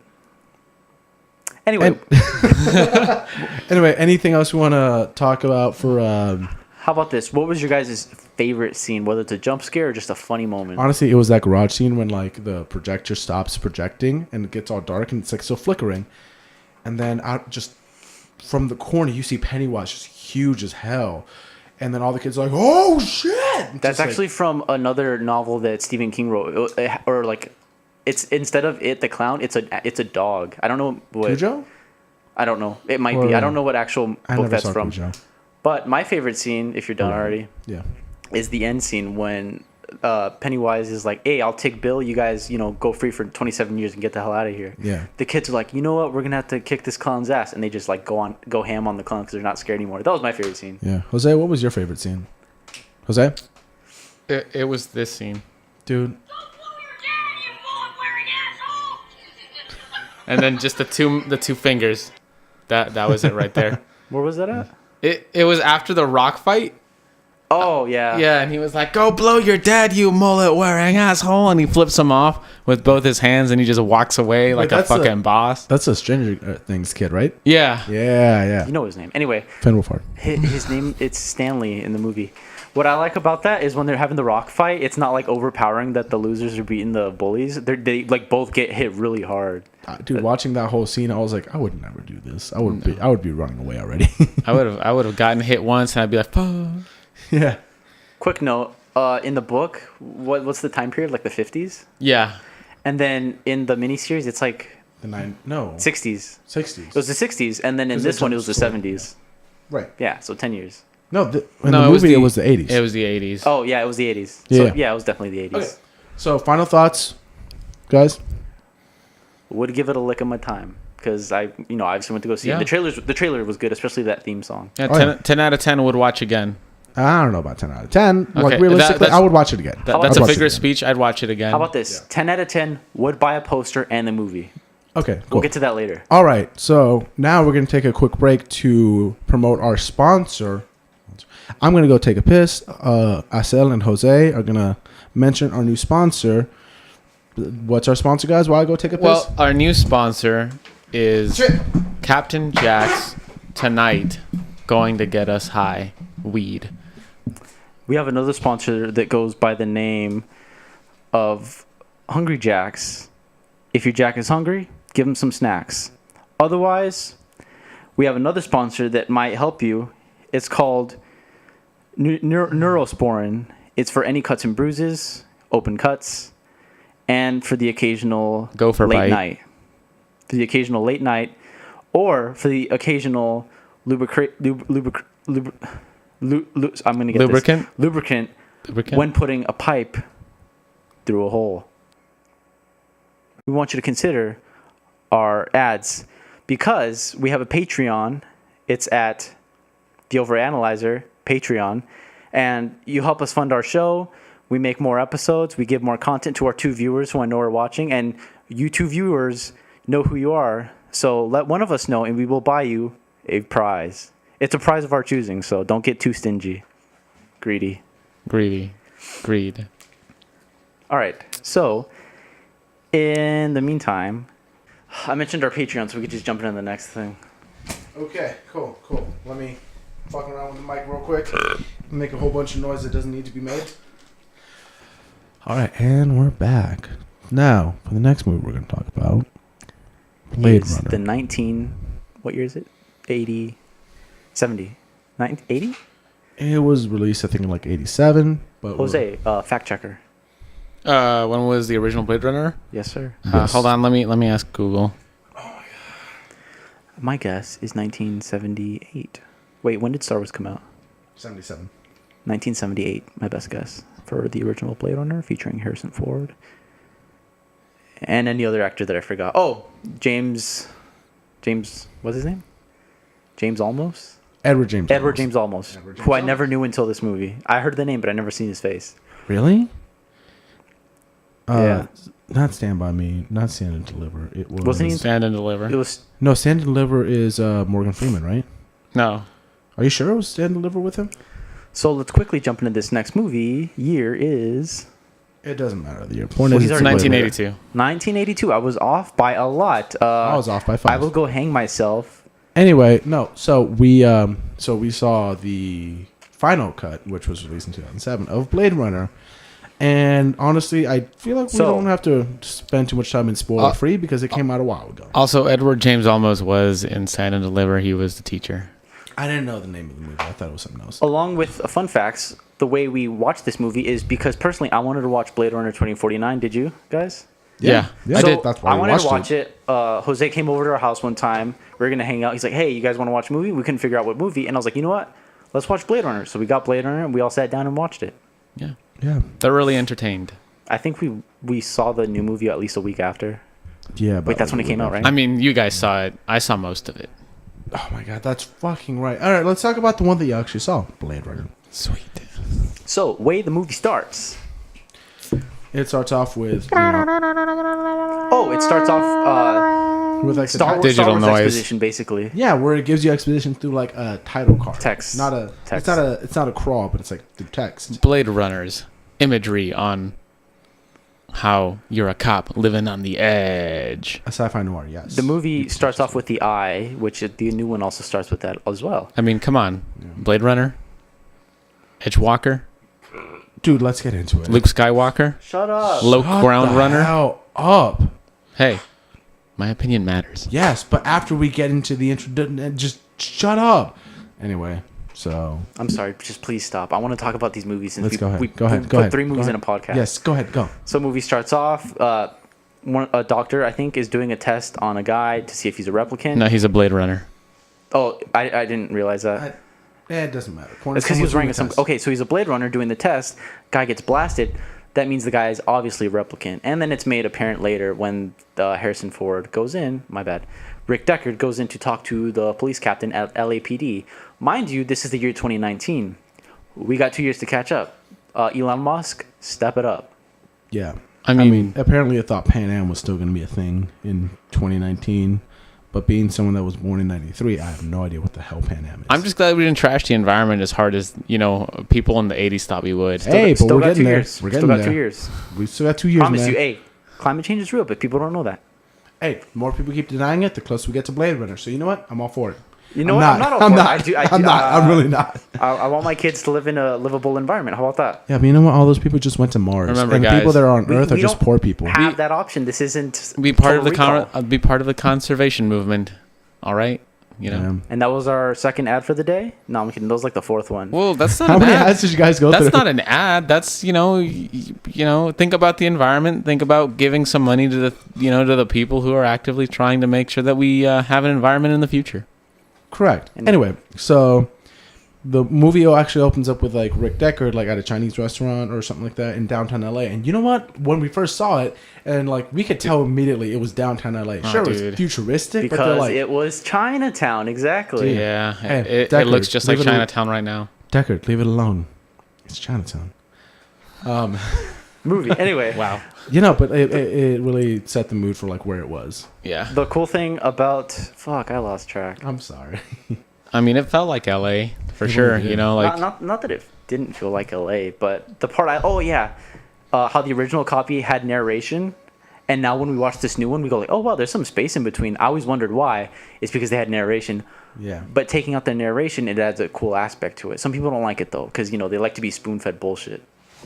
Anyway. Anyway, anything else you want to talk about for... How about this? What was your guys' favorite scene? Whether it's a jump scare or just a funny moment? Honestly, it was that garage scene when, like, the projector stops projecting and it gets all dark and it's, like, still flickering. And then out just from the corner, you see Pennywise just huge as hell. And then all the kids are like, oh, shit! That's actually from another novel that Stephen King wrote. Or, like, it's instead of it, the clown, it's a dog. I don't know what... Cujo? I don't know. It might be. I don't know what actual book that's from. Cujo. But my favorite scene, if you're done already, is the end scene when Pennywise is like, hey, I'll take Bill. You guys, go free for 27 years and get the hell out of here. Yeah. The kids are like, you know what? We're going to have to kick this clown's ass. And they just like go ham on the clown because they're not scared anymore. That was my favorite scene. Yeah. Jose, what was your favorite scene? Jose? It was this scene. Dude. And then just the two fingers. That was it right there. Where was that at? It was after the rock fight. Oh, yeah. Yeah, and he was like, go blow your dad, you mullet-wearing asshole. And he flips him off with both his hands, and he just walks away like a fucking boss. That's a Stranger Things kid, right? Yeah. Yeah. You know his name. Anyway. Finn Wolfhard. His name, it's Stanley in the movie. What I like about that is when they're having the rock fight, it's not like overpowering that the losers are beating the bullies. They like both get hit really hard. Dude, watching that whole scene, I was like, I would never do this. I would be running away already. I would have gotten hit once, and I'd be like, fuck. Yeah. Quick note, in the book, what's the time period? Like the 50s? Yeah. And then in the miniseries, it's like The 60s. 60s. It was the 60s, and then in this one, it was the 70s. Right. Yeah, so 10 years. No, the movie, it was the 80s. It was the 80s. Oh, yeah, it was the 80s. Yeah. So, yeah, it was definitely the 80s. Okay. So, final thoughts, guys? Would give it a lick of my time because I obviously went to go see it. The trailer was good, especially that theme song. Yeah, 10 out of 10 would watch again. I don't know about 10 out of 10. Okay, Like, realistically, I would watch it again. That's a figure of speech. I'd watch it again. How about this? 10 out of 10 would buy a poster and the movie. Okay, cool. We'll get to that later. All right, so now we're going to take a quick break to promote our sponsor. I'm going to go take a piss. Acel and Jose are going to mention our new sponsor. What's our sponsor, guys? While I go take a piss? Well, our new sponsor is Captain Jack's Tonight Going to Get Us High Weed. We have another sponsor that goes by the name of Hungry Jacks. If your Jack is hungry, give him some snacks. Otherwise, we have another sponsor that might help you. It's called Neurosporin. It's for any cuts and bruises, open cuts, and for the occasional late night. For the occasional late night, or for the occasional lubricant when putting a pipe through a hole. We want you to consider our ads because we have a Patreon. It's at the Overanalyzer Patreon, and you help us fund our show. We make more episodes. We give more content to our two viewers who I know are watching, and you two viewers know who you are. So let one of us know, and we will buy you a prize. It's a prize of our choosing, so don't get too stingy. Greed. All right, so in the meantime, I mentioned our Patreon, so we could just jump into the next thing. Okay, cool. Let me fuck around with the mic real quick. Make a whole bunch of noise that doesn't need to be made. All right, and we're back. Now, for the next movie we're going to talk about, Blade Runner. What year is it? 80, 70, 80? It was released, I think, in like 87. But Jose, fact checker. When was the original Blade Runner? Yes, sir. Yes. Hold on, let me ask Google. Oh my god. My guess is 1978. Wait, when did Star Wars come out? 77. 1978, my best guess, for the original Blade Runner featuring Harrison Ford. And any other actor that I forgot. Oh, James, what's his name? James Olmos? Edward James. Edward Olmos. James Olmos, Edward James who I Olmos. never knew until this movie. I heard the name, but I never seen his face. Really? Yeah. Not Stand By Me. Not Stand and Deliver. It was. Wasn't he in- Stand and Deliver. It was No, Stand and Deliver is Morgan Freeman, right? No. Are you sure it was Stand and Deliver with him? so. Let's quickly jump into this next movie. Year is It doesn't matter the year. Well, Point is, he's it's already- Blade Runner. 1982. 1982. I was off by a lot. I was off by 5. I will go hang myself. Anyway, no. So we saw the final cut, which was released in 2007, of Blade Runner. And honestly, I feel like we So- don't have to spend too much time in spoiler free because it came out a while ago. Also, Edward James Olmos was in Stand and Deliver. He was the teacher. I didn't know the name of the movie. I thought it was something else. Along with fun facts, the way we watched this movie is because personally, I wanted to watch Blade Runner 2049. Did you guys? Yeah, I So did. That's why I we wanted watched to watch it. Jose came over to our house one time. We were gonna hang out. He's like, "Hey, you guys want to watch a movie?" We couldn't figure out what movie, and I was like, "You know what? Let's watch Blade Runner." So we got Blade Runner, and we all sat down and watched it. Yeah. Yeah. Thoroughly entertained. I think we saw the new movie at least a week after. Yeah. Wait, that's when it came out, right? I mean, you guys saw it. I saw most of it. Oh my god, that's fucking right. All right, let's talk about the one that you actually saw, Blade Runner. Sweet. So, way the movie starts. It starts off with you know, Oh, it starts off with like Star Wars, Digital Star Wars noise. exposition, basically. yeah, where it gives you exposition through like a title card. Text. Not a. Text. It's not a crawl, but it's like through text. Blade Runner's imagery on how you're a cop living on the edge. A sci-fi noir, yes. The movie starts off with the eye, which the new one also starts with that as well. I mean, come on. Blade Runner, Edgewalker, Dude, let's get into it. Luke Skywalker, Shut up. Loke Shut Ground the Runner. hell up. Hey, my opinion matters. Yes, but after we get into the intro, just shut up. Anyway, so I'm sorry, just please stop. I want to talk about these movies since let's go ahead. we Go ahead. put Go ahead. 3 movies Go in a ahead. podcast. Yes, go ahead. Go. So movie starts off, a doctor, I think, is doing a test on a guy to see if he's a replicant. No, he's a Blade Runner. Oh, I didn't realize that. It doesn't matter. It's because he was wearing some. Okay, so he's a Blade Runner doing the test. Guy gets blasted. That means the guy is obviously a replicant. And then it's made apparent later when Harrison Ford goes in. My bad. Rick Deckard goes in to talk to the police captain at LAPD. Mind you, this is the year 2019. We got 2 years to catch up. Elon Musk, step it up. Yeah. I mean, apparently I thought Pan Am was still going to be a thing in 2019. But being someone that was born in 93, I have no idea what the hell Pan Am is. I'm just glad we didn't trash the environment as hard as, people in the 80s thought we would. Hey, but we're got getting 2 there. years. We're Still getting got there. 2 years. We still got 2 years, Promise man. you, hey, climate change is real, but people don't know that. Hey, the more people keep denying it, the closer we get to Blade Runner. So you know what? I'm all for it. You know what? I'm not all for it. I'm not. I'm really not. I want my kids to live in a livable environment. How about that? Yeah, but you know what? All those people just went to Mars. Remember, and the guys, people that are on Earth are we just don't poor people. Have that option. This isn't Be part of Total the Recall. be part of the conservation movement. All right? Yeah. And that was our second ad for the day. No, I'm kidding. That was like the 4th one. Well, that's not How an many ad. ads did you guys go That's through? not an ad. That's think about the environment. Think about giving some money to the people who are actively trying to make sure that we have an environment in the future. Correct. And- Anyway, so the movie actually opens up with like Rick Deckard like at a Chinese restaurant or something like that in downtown LA. And you know what? When we first saw it, and like we could tell immediately it was downtown LA. Sure, it was dude. futuristic, but they're because like, it was Chinatown, exactly. Dude. Yeah, Hey, it Deckard, looks just like leave it alone. Chinatown right now. Deckard, leave it alone. It's Chinatown. Movie. Anyway, Wow. But it really set the mood for like where it was. Yeah. the cool thing about I lost track. I'm sorry. I mean, it felt like LA for It sure. really did. Not that it didn't feel like LA, but the part how the original copy had narration, and now when we watch this new one, we go like, oh wow, there's some space in between. I always wondered why. It's because they had narration. Yeah. But taking out the narration, it adds a cool aspect to it. Some people don't like it though, because they like to be spoon-fed bullshit.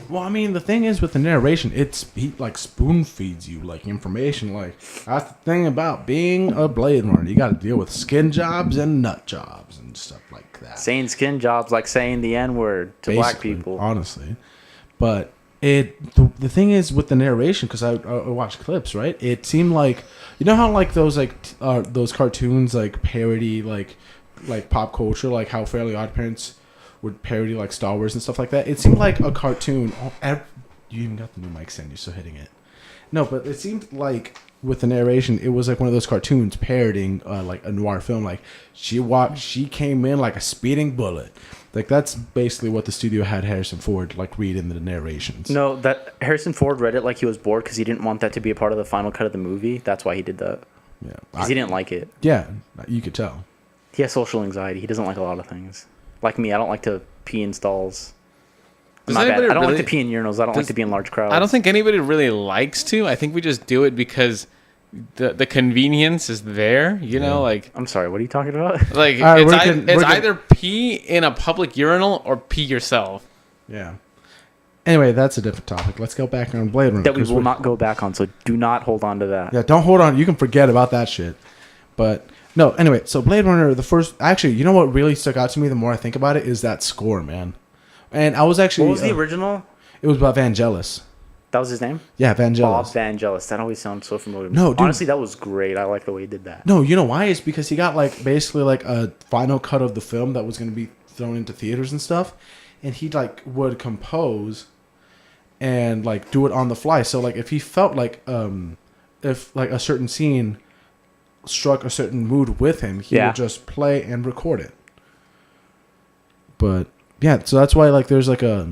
Well, I mean, the thing is with the narration, he like spoon feeds you like information. Like that's the thing about being a Blade Runner. You got to deal with skin jobs and nut jobs and stuff like that. Saying skin jobs like saying the N-word to black Basically, people. honestly. But the thing is with the narration, because I watched clips, right? It seemed like how like those those cartoons like parody like pop culture, like how Fairly Odd Parents would parody like Star Wars and stuff like that. It seemed like a cartoon. You even got the new mic stand. You're still hitting it. No, but it seemed like with the narration, it was like one of those cartoons parodying like a noir film. Like she came in like a speeding bullet. Like that's basically what the studio had Harrison Ford like read in the narrations. No, that Harrison Ford read it like he was bored because he didn't want that to be a part of the final cut of the movie. That's why he did that. Yeah, Because he didn't like it. Yeah, you could tell. He has social anxiety. He doesn't like a lot of things. Like me, I don't like to pee in stalls. Does My bad. anybody I don't really- like to pee in urinals. I don't like to be in large crowds. I don't think anybody really likes to. I think we just do it because the convenience is there. You know, like I'm sorry. What are you talking about? like All right, it's either pee in a public urinal or pee yourself. Yeah. Anyway, that's a different topic. Let's go back on Blade Runner. That we will not go back on. So do not hold on to that. Yeah, don't hold on. You can forget about that shit. But no, anyway, so Blade Runner, the first... Actually, you know what really stuck out to me the more I think about it is that score, man. And I was actually... What was the original? It was by Vangelis. That was his name? Yeah, Bob Vangelis. Vangelis. That always sounds so familiar. No, dude. Honestly, that was great. I like the way he did that. No, you know why? It's because he got like basically like a final cut of the film that was going to be thrown into theaters and stuff. And he like would compose and like do it on the fly. So like if he felt like if like a certain scene struck a certain mood with him, he would just play and record it. But yeah, so that's why like there's like a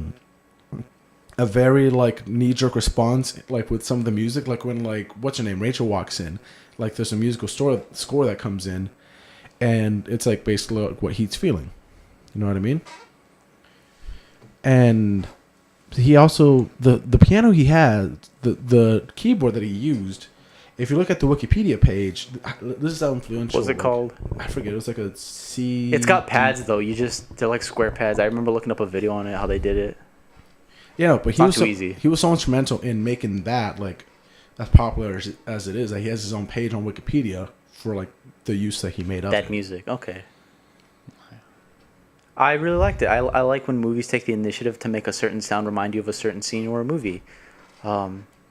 very like knee-jerk response like with some of the music, like when like what's her name, Rachel walks in, like there's a musical score that comes in, and it's like basically like what he's feeling, you know what I mean? And he also the piano he had, the keyboard that he used, if you look at the Wikipedia page, this is how influential. What's it called? I forget. It was like a C. It's got pads though. They're like square pads. I remember looking up a video on it, how they did it. Yeah, no, but easy. He was so instrumental in making that like as popular as it is that he has his own page on Wikipedia for like the use that he made of that music. Okay. I really liked it. I like when movies take the initiative to make a certain sound remind you of a certain scene or a movie.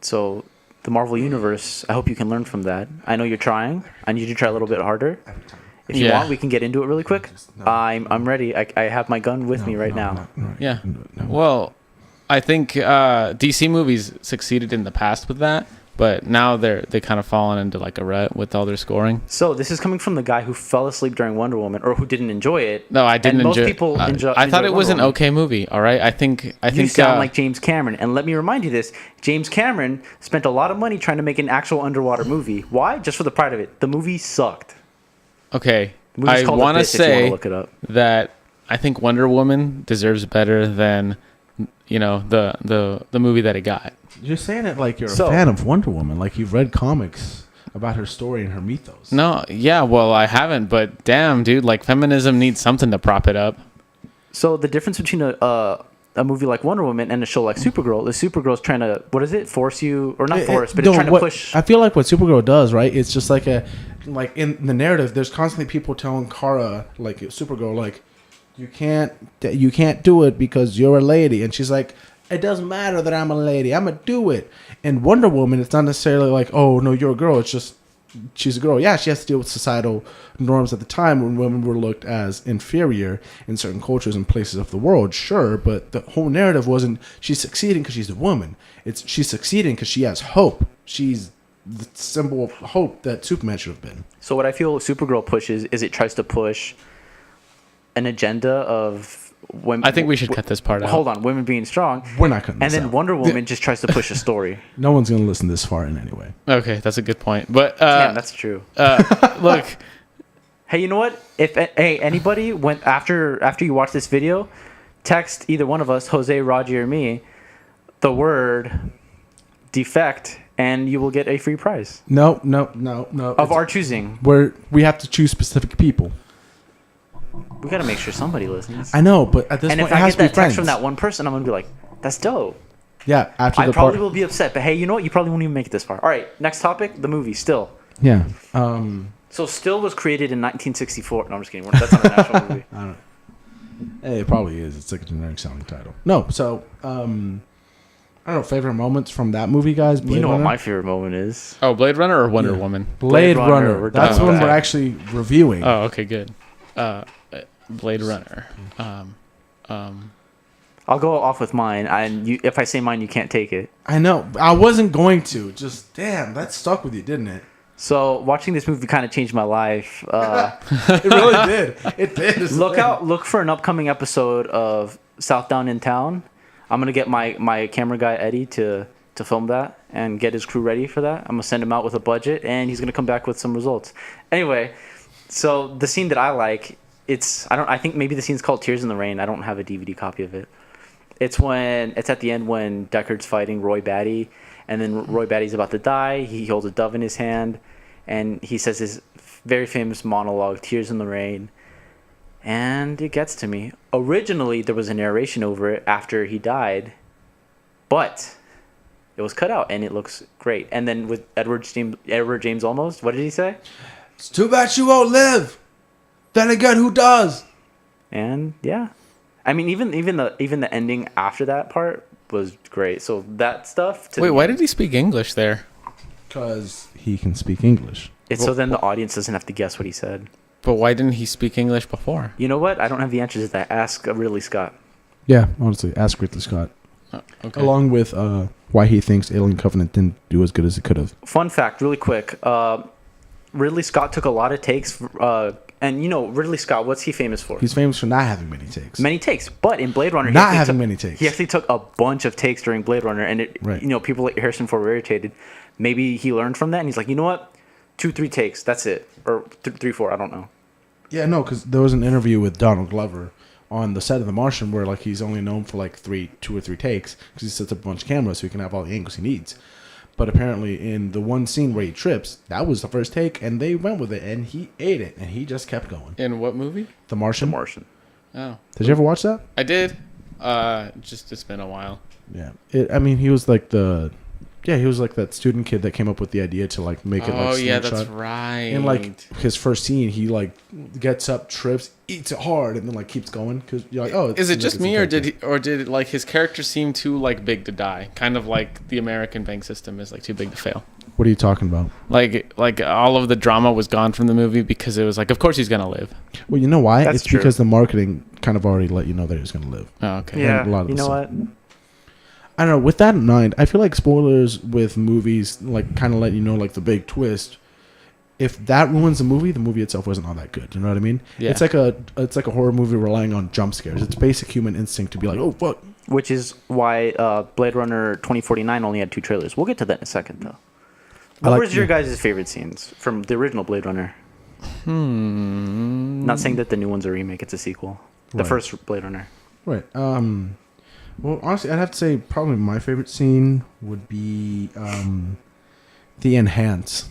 So the Marvel Universe, I hope you can learn from that. I know you're trying. I need you to try a little bit harder. If you want, we can get into it really quick. I'm ready. I have my gun with me right now. Yeah. Well, I think DC movies succeeded in the past with that, but now they kind of fallen into like a rut with all their scoring. So this is coming from the guy who fell asleep during Wonder Woman, or who didn't enjoy it. No, I didn't and enjoy. Most people enjoy. I thought it was Wonder an Woman. okay movie. All right, I think. You sound like James Cameron, and let me remind you this: James Cameron spent a lot of money trying to make an actual underwater movie. Why? Just for the pride of it. The movie sucked. Okay, The movie's I called want to Abyss, if you wanna say look it up. that I think Wonder Woman deserves better than the movie that it got. You're saying it like you're a So- fan of Wonder Woman, like you've read comics about her story and her mythos. No, yeah, well, I haven't, but damn, dude, like feminism needs something to prop it up. So the difference between a movie like Wonder Woman and a show like Supergirl is Supergirl's trying to, what is it, force you, or not force, but it's trying to push. I feel like what Supergirl does, right? It's just like in the narrative, there's constantly people telling Kara, like Supergirl, like you can't do it because you're a lady, and she's like, it doesn't matter that I'm a lady, I'm gonna do it. And Wonder Woman, it's not necessarily like, oh no, you're a girl. It's just she's a girl. Yeah, she has to deal with societal norms at the time when women were looked as inferior in certain cultures and places of the world. Sure, but the whole narrative wasn't she's succeeding because she's a woman. It's she's succeeding because she has hope. She's the symbol of hope that Superman should have been. So what I feel Supergirl pushes is it tries to push an agenda of women. I think we should cut this part out. Hold on, women being strong. We're not cutting And this then out. Wonder Woman just tries to push a story. No one's gonna listen this far in anyway. Okay, that's a good point. But Damn, that's true. look, Hey, you know what? If anybody went after you watch this video, text either one of us, Jose, Raji, or me, the word defect, and you will get a free prize No. of our choosing. We have to choose specific people. We got to make sure somebody listens. I know, but at this And point, if it I has get to be that friends. text from that one person, I'm gonna be like, "That's dope." Yeah, after I the probably part. will be upset, but hey, you know what? You probably won't even make it this far. All right, next topic: the movie Still. Yeah. So Still was created in 1964. No, I'm just kidding. That's not a national movie. I don't know. It probably is. It's like a generic sounding title. No, so I don't know. Favorite moments from that movie, guys. You know what Runner? my favorite moment is? oh, Blade Runner or Wonder Woman? Blade Runner. Runner. We're That's done when with we're that. actually reviewing. Oh, okay, good. Blade Runner. I'll go off with mine, and if I say mine, you can't take it. I know. I wasn't going to. Just damn, that stuck with you, didn't it? So watching this movie kind of changed my life. It really did. It did. Look for an upcoming episode of South Down in Town. I'm gonna get my camera guy Eddie to film that and get his crew ready for that. I'm gonna send him out with a budget, and he's gonna come back with some results. Anyway, so the scene that I like, I think maybe the scene's called Tears in the Rain. I don't have a DVD copy of it. It's at the end when Deckard's fighting Roy Batty, and then Roy Batty's about to die. He holds a dove in his hand, and he says his very famous monologue, Tears in the Rain. And it gets to me. Originally, there was a narration over it after he died, but it was cut out, and it looks great. And then with Edward James Olmos, what did he say? It's too bad you won't live. Then again, who does? And yeah, I mean, even the ending after that part was great. So that stuff. Wait, why did he speak English there? Because he can speak English. It's so then the audience doesn't have to guess what he said. But why didn't he speak English before? You know what? I don't have the answers to that. Ask Ridley Scott. Yeah, honestly, ask Ridley Scott. Okay. Along with why he thinks Alien Covenant didn't do as good as it could have. Fun fact, really quick. Ridley Scott took a lot of takes. And you know, Ridley Scott, what's he famous for? He's famous for not having many takes. Many takes. But in Blade Runner, many takes. He actually took a bunch of takes during Blade Runner. And right. You know, people like Harrison Ford were irritated. Maybe he learned from that. And he's like, you know what? 2-3 takes. That's it. Or 3-4. I don't know. Yeah, no, because there was an interview with Donald Glover on the set of The Martian where like he's only known for like 2 or 3 takes because he sets up a bunch of cameras so he can have all the angles he needs. But apparently in the one scene where he trips, that was the first take, and they went with it, and he ate it, and he just kept going. In what movie? The Martian. The Martian. Oh. Did you ever watch that? I did. It's been a while. Yeah. He was like he was like that student kid that came up with the idea to like make it like yeah, slingshot. that's right. And like his first scene, he like gets up, trips, eats it hard, and then like keeps going because you're like, oh. Is it just me, or did like his character seem too like big to die? Kind of like the American bank system is like too big to fail. What are you talking about? Like all of the drama was gone from the movie because it was like, of course he's gonna live. Well, you know why? That's it's true. because the marketing kind of already let you know that he's gonna live. Oh, okay. Yeah. And a lot of You the know stuff. what? I don't know. With that in mind, I feel like spoilers with movies like kind of let you know like the big twist. If that ruins the movie itself wasn't all that good. You know what I mean? Yeah. It's like a horror movie relying on jump scares. It's basic human instinct to be like, oh fuck. Which is why Blade Runner 2049 only had 2 trailers. We'll get to that in a second, though. What was your guys' favorite scenes from the original Blade Runner? Not saying that the new one's a remake; it's a sequel. The Right. first Blade Runner. Right. Well, honestly, I'd have to say probably my favorite scene would be the enhance.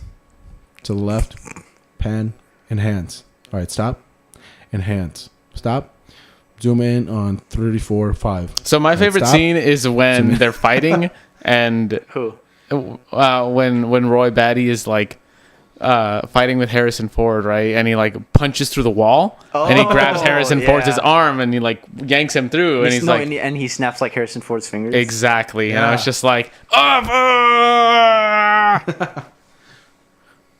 To the left, pan, enhance. All right, stop. Enhance. Stop. Zoom in on 34, 5. So my favorite stop. scene is when they're fighting and Who? when Roy Batty is like fighting with Harrison Ford, right? And he like punches through the wall, and he grabs Harrison Ford's arm, and he like yanks him through, and he's like, and he snaps like Harrison Ford's fingers. exactly. And I Yeah. was just like,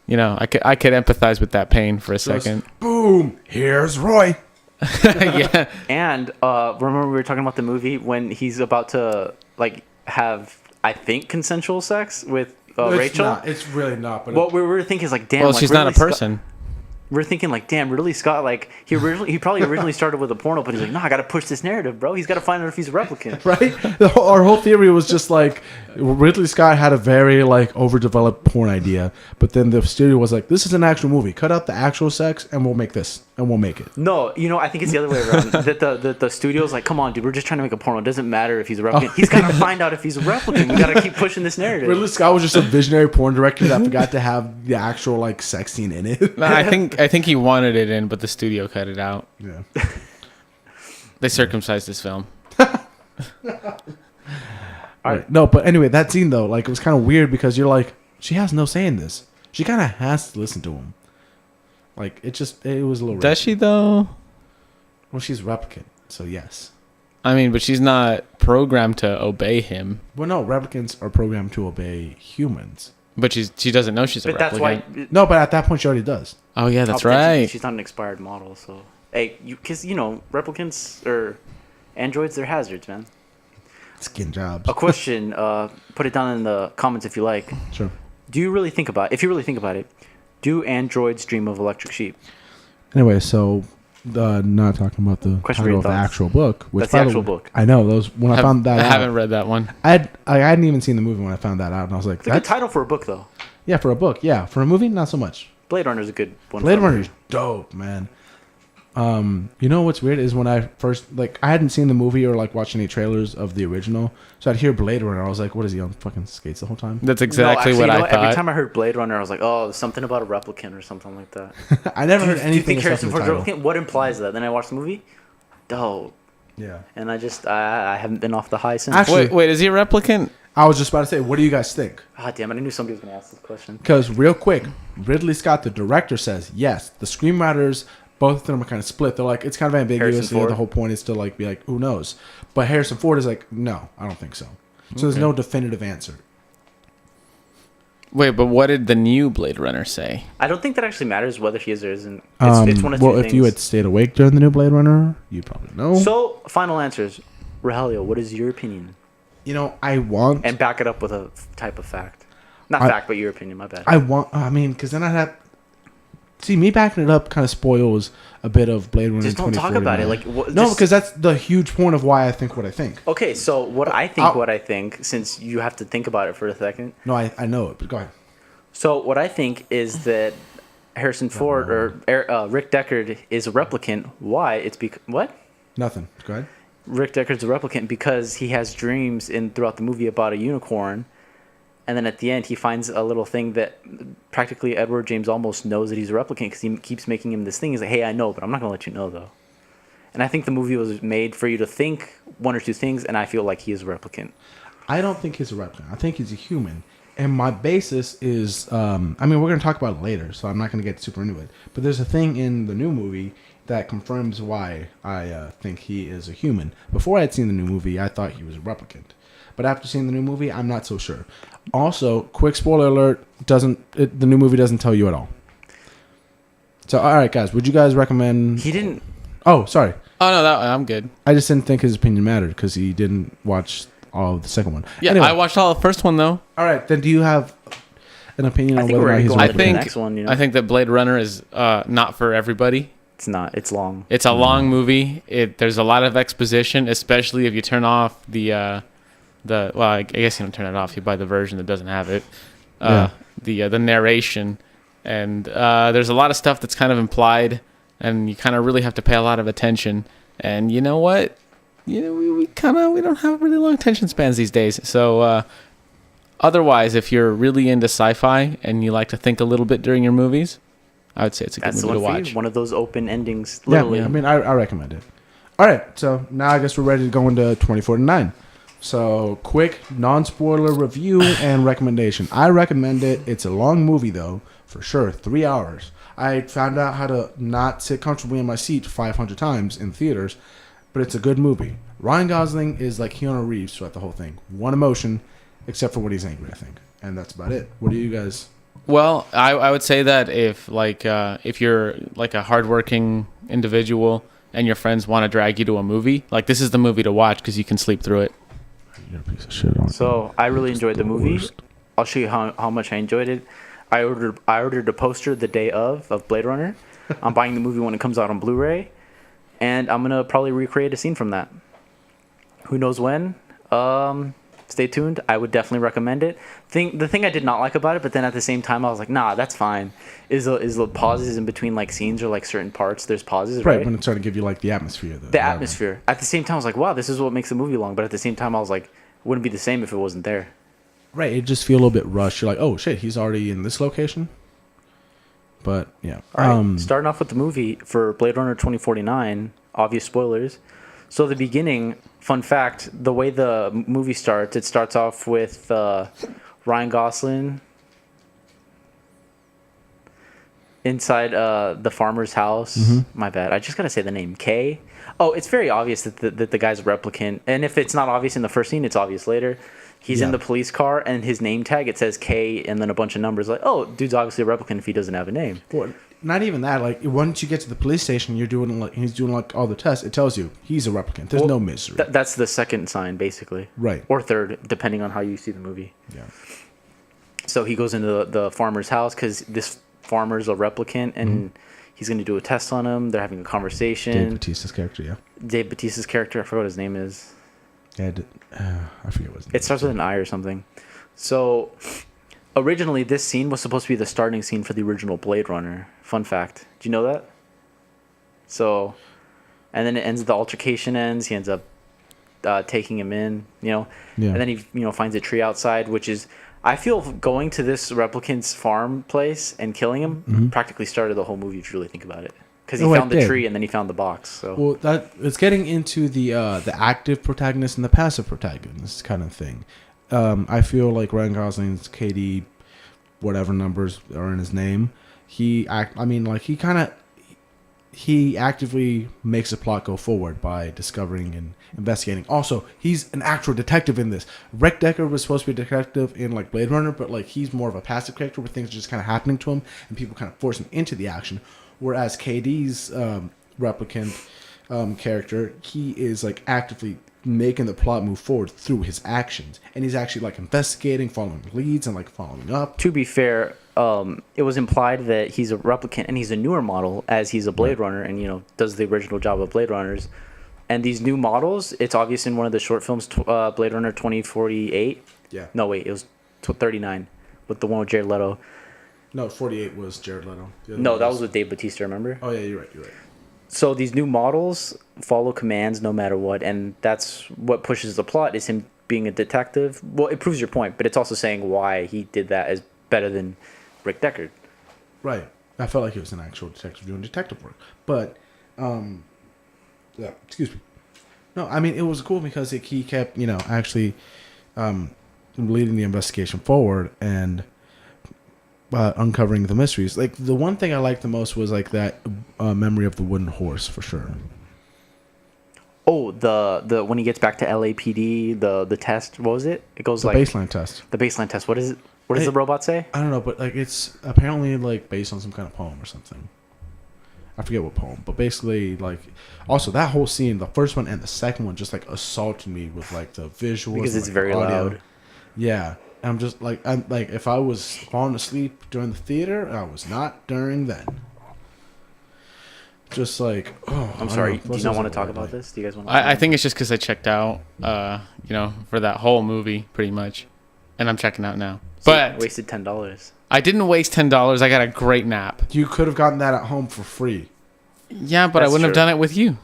you know, I could empathize with that pain for a second. Boom. Here's Roy. Yeah. And remember we were talking about the movie when he's about to like have, I think, consensual sex with Rachel. It's really not. But What we were thinking is like, damn. Well, like, she's not a Ridley Scott- person. We're thinking like, damn, Ridley Scott, like he probably originally started with a porno, but he's like, no, I got to push this narrative, bro. He's got to find out if he's a replicant. right? Our whole theory was just like Ridley Scott had a very like overdeveloped porn idea, but then the studio was like, "This is an actual movie. Cut out the actual sex, and we'll make this, and we'll make it." No, you know, I think it's the other way around. that the studio's like, come on, dude, we're just trying to make a porno. It doesn't matter if he's a replicant. He's got to find out if he's a replicant. We got to keep pushing this narrative. Ridley Scott was just a visionary porn director that forgot to have the actual like sex scene in it. No, I think he wanted it in, but the studio cut it out. Yeah. They circumcised this film. Right. No, but anyway, that scene though, like it was kind of weird because you're like, she has no say in this. She kind of has to listen to him. Like it was a little. Does she though? Well, she's a replicant, so yes. I mean, but she's not programmed to obey him. Well, no, replicants are programmed to obey humans. But she doesn't know she's a But replicant. that's why. No, but at that point, she already does. Oh yeah, that's Oh, but right. She's not an expired model, so hey, because you know replicants or Androids, they're hazards, man. Skin jobs. A question. Put it down in the comments if you like. Sure. Do you really think about? If you really think about it, do androids dream of electric sheep? Anyway, so not talking about the Question title of the thoughts. actual book. Which That's the by actual way- book. I know those. When I found that I out, haven't read that one. I hadn't even seen the movie when I found that out, and I was like, It's a good "That's title for a book, though. yeah for a book, yeah for a movie, not so much." Blade Runner's a good one. Blade for a Runner movie. is dope, man. You know what's weird is when I first I hadn't seen the movie or watched any trailers of the original, so I'd hear Blade Runner. I was like, "What is he on fucking skates the whole time?" That's No, exactly actually, what you know I what? Every thought. time I heard Blade Runner, I was like, "Oh, something about a replicant or something like that." I never heard Do you anything think except Harrison for the Ford's a title. replicant? What implies that? Then I watched the movie. Dope. Yeah, And I haven't been off the high since. Actually- Wait, is he a replicant? I was just about to say, what do you guys think? Ah, damn it! I knew somebody was gonna ask this question. Because real quick, Ridley Scott, the director, says yes. The screenwriters, both of them are kind of split. They're like, it's kind of ambiguous. Harrison You know, Ford? the whole point is to be like, who knows? But Harrison Ford is like, no, I don't think so. So there's no definitive answer. Wait, but what did the new Blade Runner say? I don't think that actually matters whether he is or isn't. It's one of two well, things. if you had stayed awake during the new Blade Runner, you probably know. So, final answers. Rogelio, what is your opinion? You know, I want. And back it up with a type of fact. Not I- fact, but your opinion. My bad. I mean, because then I'd have. See, me backing it up kind of spoils a bit of Blade Runner. Just don't talk about it. 2049. No, because that's the huge point of why I think what I think. Okay, so what I think, since you have to think about it for a second. No, I know it, but go ahead. So what I think is that Harrison Ford or Rick Deckard is a replicant. Why? It's because what? Nothing. Go ahead. Rick Deckard's a replicant because he has dreams throughout the movie about a unicorn, and then at the end he finds a little thing that practically Edward James almost knows that he's a replicant because he keeps making him this thing. He's like, "Hey, I know, but I'm not gonna let you know though." And I think the movie was made for you to think one or two things, and I feel like he is a replicant. I don't think he's a replicant. I think he's a human. And my basis is, I mean, we're going to talk about it later, so I'm not going to get super into it. But there's a thing in the new movie that confirms why I think he is a human. Before I had seen the new movie, I thought he was a replicant. But after seeing the new movie, I'm not so sure. Also, quick spoiler alert, the new movie doesn't tell you at all. So, all right, guys, would you guys recommend... He didn't. Oh, sorry. Oh no, I'm good. I just didn't think his opinion mattered because he didn't watch all of the second one. Yeah, Anyway. I watched all the first one though. All right, then do you have an opinion I on think whether or we're not he's a going I to the think- next one. You know, I think that Blade Runner is not for everybody. it's not. It's long. It's a long movie. There's a lot of exposition, especially if you turn off the well, I guess you don't turn it off. You buy the version that doesn't have it. The narration, and there's a lot of stuff that's kind of implied, and you kind of really have to pay a lot of attention. And you know what? You know, we don't have really long attention spans these days. So otherwise, if you're really into sci-fi and you like to think a little bit during your movies, I would say it's a good That's the movie one to for watch. you. One of those open endings. Yeah, Literally. I mean, I recommend it. All right, so now I guess we're ready to go into 2049. So, quick, non-spoiler review and recommendation. I recommend it. It's a long movie, though, for sure, 3 hours. I found out how to not sit comfortably in my seat 500 times in theaters, but it's a good movie. Ryan Gosling is like Keanu Reeves throughout the whole thing. One emotion, except for when he's angry, I think. And that's about it. What do you guys... Well, I would say that if you're like a hardworking individual and your friends want to drag you to a movie, like this is the movie to watch because you can sleep through it. You're a piece of shit on So I really enjoyed the movie. worst. I'll show you how much I enjoyed it. I ordered a poster the day of Blade Runner. I'm buying the movie when it comes out on Blu-ray, and I'm gonna probably recreate a scene from that. Who knows when? Stay tuned. I would definitely recommend it. The thing I did not like about it, but then at the same time I was like, nah, that's fine. Is the pauses in between like scenes or like certain parts? There's pauses, right? Right, when it's trying to give you like the atmosphere. The atmosphere. At the same time, I was like, wow, this is what makes the movie long. But at the same time, I was like, it wouldn't be the same if it wasn't there. Right, it just feel a little bit rushed. You're like, oh shit, he's already in this location. But yeah, All right, starting off with the movie for Blade Runner 2049, obvious spoilers. So the beginning, fun fact, the way the movie starts, it starts off with Ryan Gosling inside the farmer's house. My bad. I just got to say the name, Kay. Oh, it's very obvious that the guy's a replicant. And if it's not obvious in the first scene, it's obvious later. He's in the police car, and his name tag, it says K and then a bunch of numbers. Like, oh, dude's obviously a replicant if he doesn't have a name. Well, not even that. Like once you get to the police station, he's doing like all the tests. It tells you he's a replicant. There's no mystery. That's the second sign, basically. Right. Or third, depending on how you see the movie. Yeah. So he goes into the farmer's house because this farmer's a replicant, and he's going to do a test on him. They're having a conversation. Dave Bautista's character, yeah. Dave Bautista's character, I forgot what his name is. Yeah, I forget what his name It starts with an I or something. So originally, this scene was supposed to be the starting scene for the original Blade Runner. Fun fact. Do you know that? So, and then it ends. The altercation ends. He ends up taking him in. Yeah. And then he finds a tree outside, which is, I feel, going to this replicant's farm place and killing him practically started the whole movie if you really think about it. Because he found the tree and then he found the box. So. Well, it's getting into the active protagonist and the passive protagonist kind of thing. I feel like Ryan Gosling's KD, whatever numbers are in his name, he actively makes the plot go forward by discovering and investigating. Also, he's an actual detective in this. Rick Decker was supposed to be a detective in like Blade Runner, but like he's more of a passive character where things are just kind of happening to him and people kind of force him into the action. Whereas KD's replicant character, he is like actively making the plot move forward through his actions, and he's actually like investigating, following leads, and like following up. To be fair, it was implied that he's a replicant and he's a newer model, as he's a Blade Runner and does the original job of Blade Runners. And these new models, it's obvious in one of the short films, Blade Runner 2048. Yeah. No, wait, it was 39 with the one with Jared Leto. No, 48 was Jared Leto. No, that was with Dave Bautista, remember? Oh, yeah, you're right. So these new models follow commands no matter what, and that's what pushes the plot, is him being a detective. Well, it proves your point, but it's also saying why he did that is better than Rick Deckard. Right. I felt like he was an actual detective doing detective work. But, yeah, excuse me. No, I mean, it was cool because he kept, actually leading the investigation forward and uncovering the mysteries. Like, the one thing I liked the most was, like, that memory of the wooden horse, for sure. Oh, the when he gets back to LAPD, the test, what was it? It goes the like... baseline test. The baseline test. What is it? What does the robot say? I don't know, but, like, it's apparently, like, based on some kind of poem or something. I forget what poem, but basically, like, also that whole scene, the first one and the second one, just, like, assaulted me with, like, the visuals. Because it's like, very audio. loud. Yeah. I'm just like, if I was falling asleep during the theater, I was not during then. Just like, I'm sorry. Do you not want to talk about this? Do you guys want to? I think it's just because I checked out, for that whole movie pretty much, and I'm checking out now. So but wasted $10. I didn't waste $10. I got a great nap. You could have gotten that at home for free. Yeah, but I wouldn't have done it with you,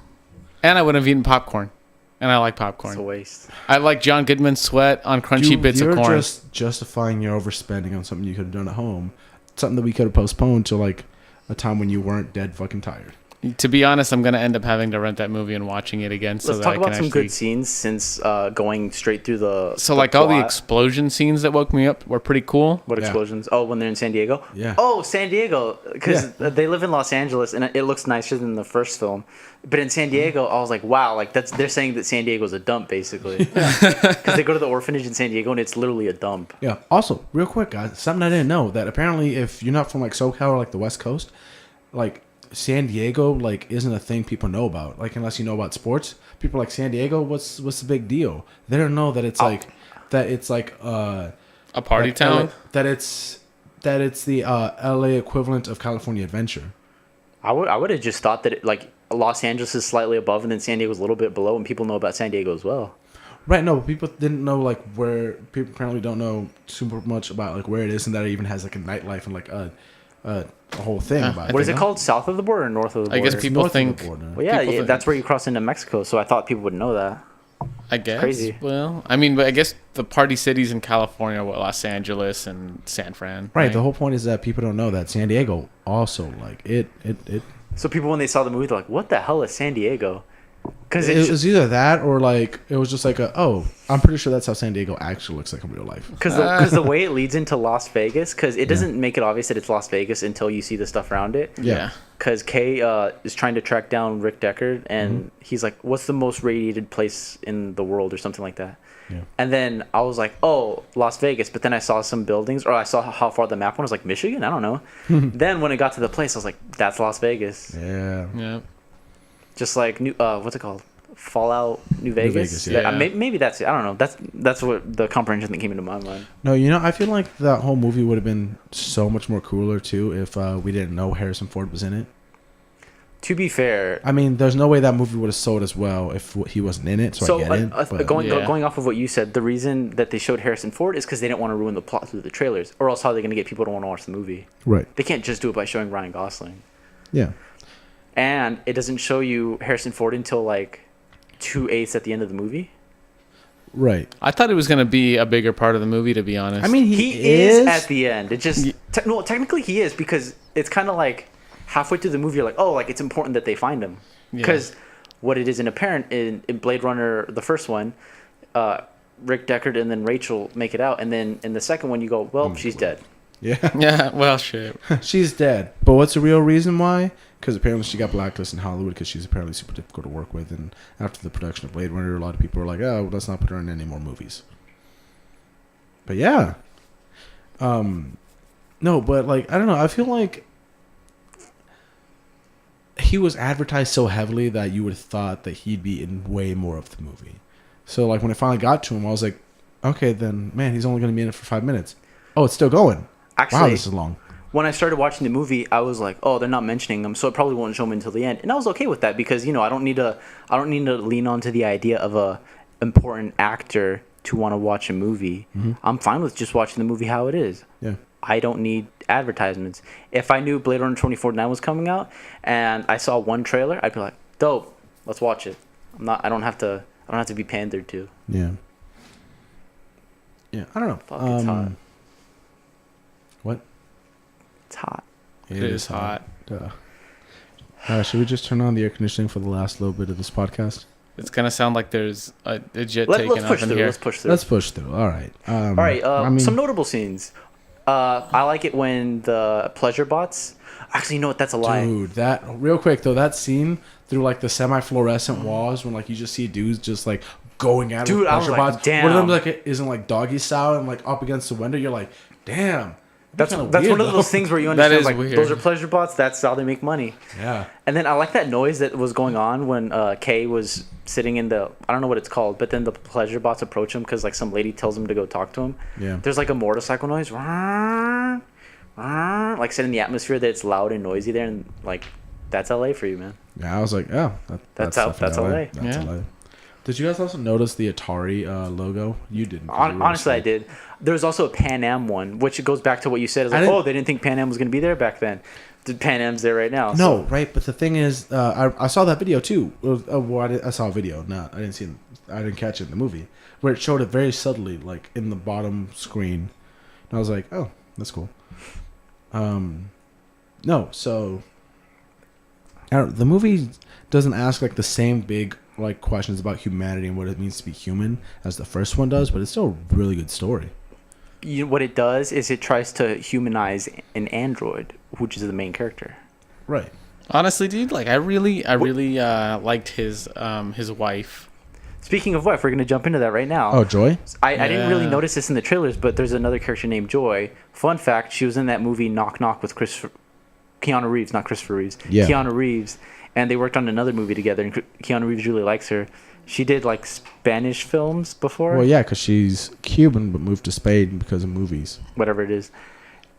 and I wouldn't have eaten popcorn. And I like popcorn. It's a waste. I like John Goodman's sweat on crunchy bits of corn. You're just justifying your overspending on something you could have done at home. Something that we could have postponed to like a time when you weren't dead fucking tired. To be honest, I'm going to end up having to rent that movie and watching it again. Let's talk about some good scenes since going straight through the So like all the explosion scenes that woke me up were pretty cool. What explosions? Oh, when they're in San Diego? Yeah. Oh, San Diego. Because they live in Los Angeles and it looks nicer than the first film. But in San Diego, I was like, wow, like they're saying that San Diego's a dump, basically. Because they go to the orphanage in San Diego and it's literally a dump. Yeah. Also, real quick, guys, something I didn't know, that apparently if you're not from like SoCal or like the West Coast, like San Diego like isn't a thing people know about. Like unless you know about sports, people are like San Diego. What's the big deal? They don't know that it's a party town. That it's the LA equivalent of California Adventure. I would have just thought that Los Angeles is slightly above and then San Diego's a little bit below, and people know about San Diego as well. Right. No, but people didn't know like where. People apparently don't know super much about like where it is, and that it even has like a nightlife and like a whole thing about it. What is it called? South of the border or north of the border? I guess people think... Well, yeah, that's where you cross into Mexico, so I thought people would know that. I guess. Crazy. Well, I mean, but I guess the party cities in California were Los Angeles and San Fran. Right. The whole point is that people don't know that San Diego also, like, it. So people, when they saw the movie, they're like, what the hell is San Diego? Because It was either that or like it was just like I'm pretty sure that's how San Diego actually looks like in real life. Because the way it leads into Las Vegas, because it doesn't make it obvious that it's Las Vegas until you see the stuff around it. Yeah. Because Kay is trying to track down Rick Deckard, and he's like, "What's the most radiated place in the world?" or something like that. Yeah. And then I was like, "Oh, Las Vegas," but then I saw some buildings, or I saw how far the map went. I was like, "Michigan? I don't know." Then when it got to the place, I was like, "That's Las Vegas." Yeah. Yeah. Just like what's it called? Fallout New Vegas. Vegas, yeah. Maybe that's it. I don't know. That's what the comprehension that came into my mind. No, I feel like that whole movie would have been so much more cooler too if we didn't know Harrison Ford was in it. To be fair, I mean, there's no way that movie would have sold as well if he wasn't in it. So I get it. But going off of what you said, the reason that they showed Harrison Ford is because they didn't want to ruin the plot through the trailers, or else how are they going to get people to want to watch the movie? Right. They can't just do it by showing Ryan Gosling. Yeah. And it doesn't show you Harrison Ford until like 2/8 at the end of the movie. Right. I thought it was gonna be a bigger part of the movie, to be honest. I mean, He is at the end. It just no, technically he is, because it's kind of like halfway through the movie you're like, oh, like it's important that they find him, because what it is in apparent in Blade Runner, the first one, Rick Deckard and then Rachel make it out, and then in the second one you go, well, she's dead. Yeah. Yeah. Well, shit. She's dead. But what's the real reason why? Because apparently she got blacklisted in Hollywood because she's apparently super difficult to work with. And after the production of Blade Runner, a lot of people were like, oh, well, let's not put her in any more movies. But yeah. No, but like, I don't know. I feel like he was advertised so heavily that you would have thought that he'd be in way more of the movie. So like when it finally got to him, I was like, okay, then, man, he's only going to be in it for 5 minutes. Oh, it's still going. Actually, wow, this is long. When I started watching the movie, I was like, "Oh, they're not mentioning him, so it probably won't show him until the end." And I was okay with that because I don't need to lean onto the idea of a important actor to want to watch a movie. Mm-hmm. I'm fine with just watching the movie how it is. Yeah. I don't need advertisements. If I knew Blade Runner 2049 was coming out and I saw one trailer, I'd be like, "Dope, let's watch it." I don't have to be pandered to. Yeah. Yeah, I don't know. Fuck, it's hot. What? It's hot. It is hot. Should we just turn on the air conditioning for the last little bit of this podcast? It's gonna sound like there's a jet Let's taking push off in through. here. Let's push through. Let's push through. All right. All right. Some notable scenes. I like it when the pleasure bots. Actually, you know what? That's a lie. Dude, that real quick though, that scene through like the semi-fluorescent walls when like you just see dudes just like going at it Dude, with I was pleasure like, bots. damn. One of them like isn't like doggy style and like up against the window. You're like, damn. That's kinda one weird, of those though. things where you That understand is like weird. those are pleasure bots. That's how they make money. Yeah. And then I like that noise that was going on when Kay was sitting in the, I don't know what it's called, but then the pleasure bots approach him because like some lady tells him to go talk to him. Yeah. There's like a motorcycle noise, like set in the atmosphere that it's loud and noisy there, and like that's LA for you, man. Yeah, I was like, oh, That's definitely LA. That's Yeah. LA. Did you guys also notice the Atari logo? You didn't. 'cause you were Honestly, I asleep. did. There was also a Pan Am one, which goes back to what you said. It's like, they didn't think Pan Am was going to be there back then. Pan Am's there right now. No, right. But the thing is, I saw that video too. I saw a video. No, I didn't catch it in the movie where it showed it very subtly, like in the bottom screen. And I was like, oh, that's cool. No, so the movie doesn't ask like the same big like questions about humanity and what it means to be human as the first one does, but it's still a really good story. You know, what it does is it tries to humanize an android, which is the main character. Right. Honestly, dude, like I really liked his wife. Speaking of wife, we're going to jump into that right now. Oh, Joy? I didn't really Yeah. notice this in the trailers, but there's another character named Joy. Fun fact, she was in that movie Knock Knock with Keanu Reeves, not Christopher Reeves. Yeah. Keanu Reeves. And they worked on another movie together, and Keanu Reeves really likes her. She did like Spanish films before. Well, yeah, because she's Cuban but moved to Spain because of movies. Whatever it is.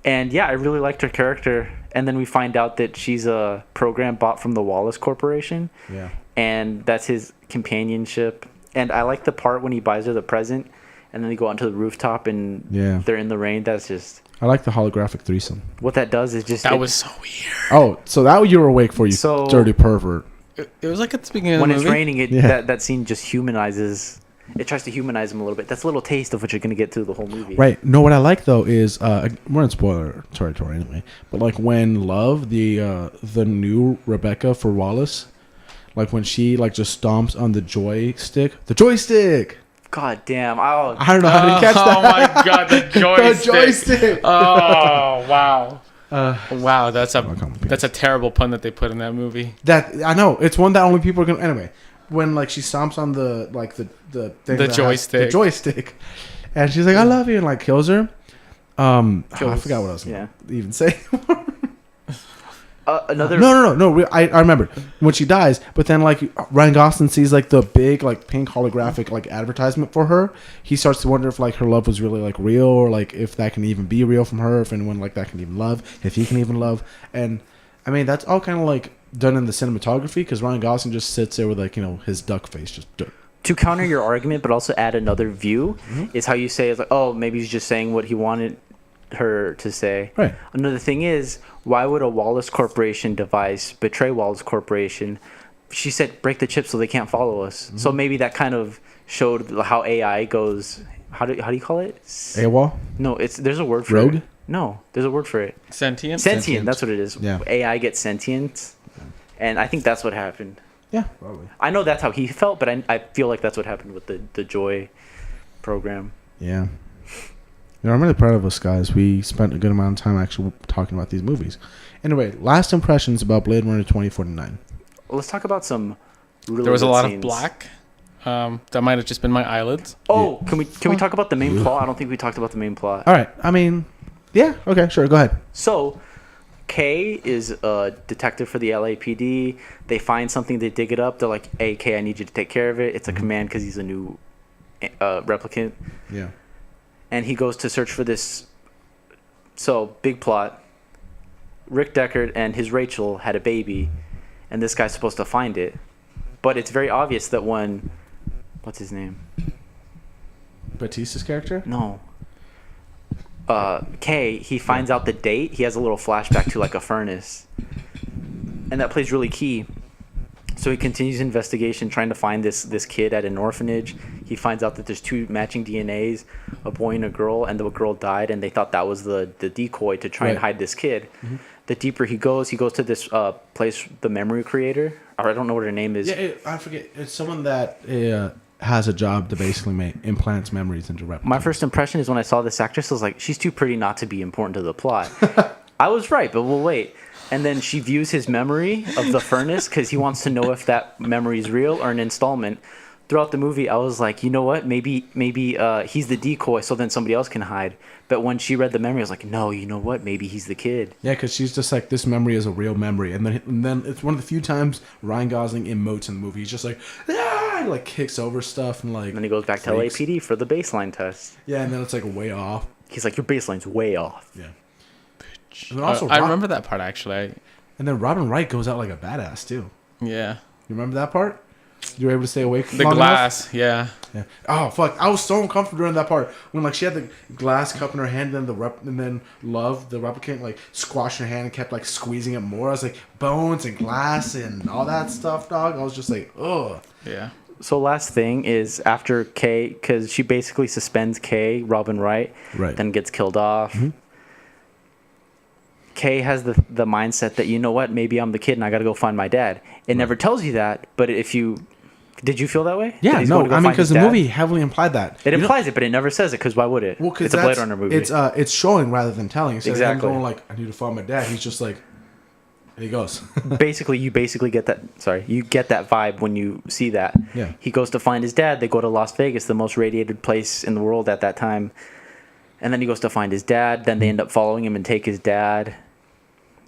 And yeah, I really liked her character. And then we find out that she's a program bought from the Wallace Corporation. Yeah. And that's his companionship. And I like the part when he buys her the present, and then they go out to the rooftop and Yeah. they're in the rain. That's just I like the holographic threesome. what that does is just That was so weird. Oh, so that you were awake for, you So- dirty pervert. It was like at the beginning of when the it's movie. raining. Yeah. That scene just humanizes. It tries to humanize him a little bit. That's a little taste of what you're gonna get through the whole movie. Right. No, what I like though is we're in spoiler territory anyway. But like when Love, the new Rebecca for Wallace, like when she like just stomps on the joystick. God damn. I don't know how to catch that. Oh my god, the joystick. The joystick. Oh wow. Wow, that's That's a terrible pun that they put in that movie. That I know. It's one that only people are gonna. Anyway, when like she stomps on the thing The joystick. the joystick, and she's like, "I love you," and like kills her. I forgot what I was gonna even say. Another. No. I remember when she dies, but then like Ryan Gosling sees like the big like pink holographic like advertisement for her. He starts to wonder if like her love was really like real, or like if that can even be real from her, if anyone like that can even love, if he can even love. And I mean that's all kind of like done in the cinematography, because Ryan Gosling just sits there with like, you know, his duck face just. To counter your argument, but also add another view, is how you say it's like, oh, maybe he's just saying what he wanted her to say. Right. Another thing is, why would a Wallace Corporation device betray Wallace Corporation? She said break the chip so they can't follow us. So maybe that kind of showed how AI goes. How do you call it? AWOL? No, there's a word for Rogue? it. No, there's a word for it. Sentient. Sentient. That's what it is. Yeah. AI gets sentient, and I think that's what happened. Yeah, probably. I know that's how he felt, but I feel like that's what happened with the Joy program. Yeah. You know, I'm really proud of us guys. We spent a good amount of time actually talking about these movies. Anyway, last impressions about Blade Runner 2049. Let's talk about some really There was a good lot scenes. of black. That might have just been my eyelids. Oh, can we talk about the main plot? I don't think we talked about the main plot. All right. I mean, yeah. Okay, sure. Go ahead. So, Kay is a detective for the LAPD. They find something, they dig it up. They're like, hey, Kay, I need you to take care of it. It's a command because he's a new replicant. Yeah. And he goes to search for this. So, big plot. Rick Deckard and his Rachel had a baby, and this guy's supposed to find it. But it's very obvious that when... What's his name? Batista's character? No. Kay, he finds out the date. He has a little flashback to like a furnace. And that plays really key. So he continues investigation trying to find this kid at an orphanage. He finds out that there's two matching DNAs, a boy and a girl, and the girl died, and they thought that was the decoy to try and hide this kid. Mm-hmm. The deeper he goes to this place, the memory creator, or I don't know what her name is. Yeah, I forget. It's someone that has a job to basically make implants memories into replicants. My first impression is when I saw this actress, I was like, she's too pretty not to be important to the plot. I was right, but we'll wait. And then she views his memory of the furnace because he wants to know if that memory is real or an installment. Throughout the movie, I was like, you know what? Maybe he's the decoy, so then somebody else can hide. But when she read the memory, I was like, no, you know what? Maybe he's the kid. Yeah, because she's just like, this memory is a real memory. And then it's one of the few times Ryan Gosling emotes in the movie. He's just like, ah! He like kicks over stuff and like... And then he goes back to LAPD for the baseline test. Yeah, and then it's like way off. He's like, your baseline's way off. Yeah. And then also I remember that part, actually. And then Robin Wright goes out like a badass, too. Yeah. You remember that part? You were able to stay awake The long glass, enough? yeah. Oh, fuck. I was so uncomfortable during that part. When, like, she had the glass cup in her hand, and then Love, the replicant, like, squashed her hand and kept, like, squeezing it more. I was like, bones and glass and all that stuff, dog. I was just like, ugh. Yeah. So last thing is after Kay, because she basically suspends Kay, Robin Wright, then gets killed off. Mm-hmm. Kay has the mindset that, you know what, maybe I'm the kid and I got to go find my dad. It never tells you that, but if you... Did you feel that way? Yeah, no, I mean, because the movie heavily implied that. It implies it, but it never says it, because why would it? Well, it's a Blade Runner movie. It's showing rather than telling. So exactly. I'm going like, I need to find my dad. He's just like, and he goes. You basically get that, you get that vibe when you see that. Yeah. He goes to find his dad. They go to Las Vegas, the most radiated place in the world at that time. And then he goes to find his dad. Then they end up following him and take his dad.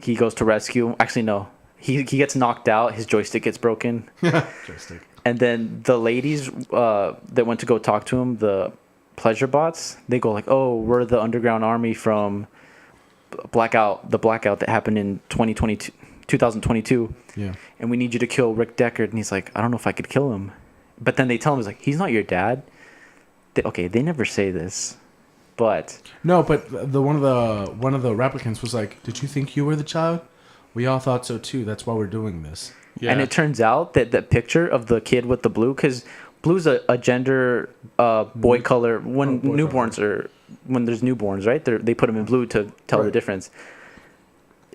He goes to rescue. Actually, no. He gets knocked out. His joystick gets broken. Joystick. And then the ladies that went to go talk to him, the pleasure bots, they go like, oh, we're the underground army from the blackout that happened in 2022. Yeah. And we need you to kill Rick Deckard. And he's like, I don't know if I could kill him. But then they tell him, he's like, he's not your dad. They never say this. But no, but one of the replicants was like, "Did you think you were the child? We all thought so too. That's why we're doing this." Yeah. And it turns out that the picture of the kid with the blue, because blue's a gender boy color when there's newborns, right? They put them in blue to tell the difference.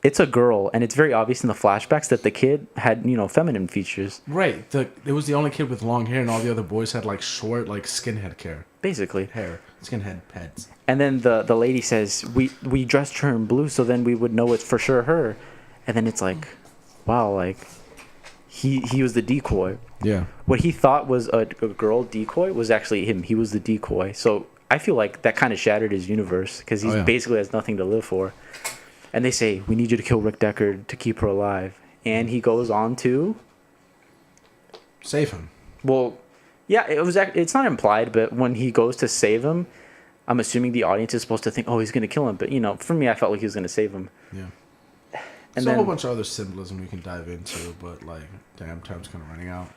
it's a girl, and it's very obvious in the flashbacks that the kid had, feminine features. Right. It was the only kid with long hair, and all the other boys had like short, like skinhead Basically. skinhead heads. And then the lady says, we dressed her in blue so then we would know it's for sure her. And then it's like, wow, like he was the decoy. Yeah. What he thought was a girl decoy was actually him. He was the decoy. So I feel like that kind of shattered his universe because he basically has nothing to live for. And they say, we need you to kill Rick Deckard to keep her alive. And he goes on to save him. Well, yeah, it's not implied, but when he goes to save him, I'm assuming the audience is supposed to think, oh, he's going to kill him. But, for me, I felt like he was going to save him. Yeah. And There's then a whole bunch of other symbolism we can dive into, but, like, damn, time's kind of running out.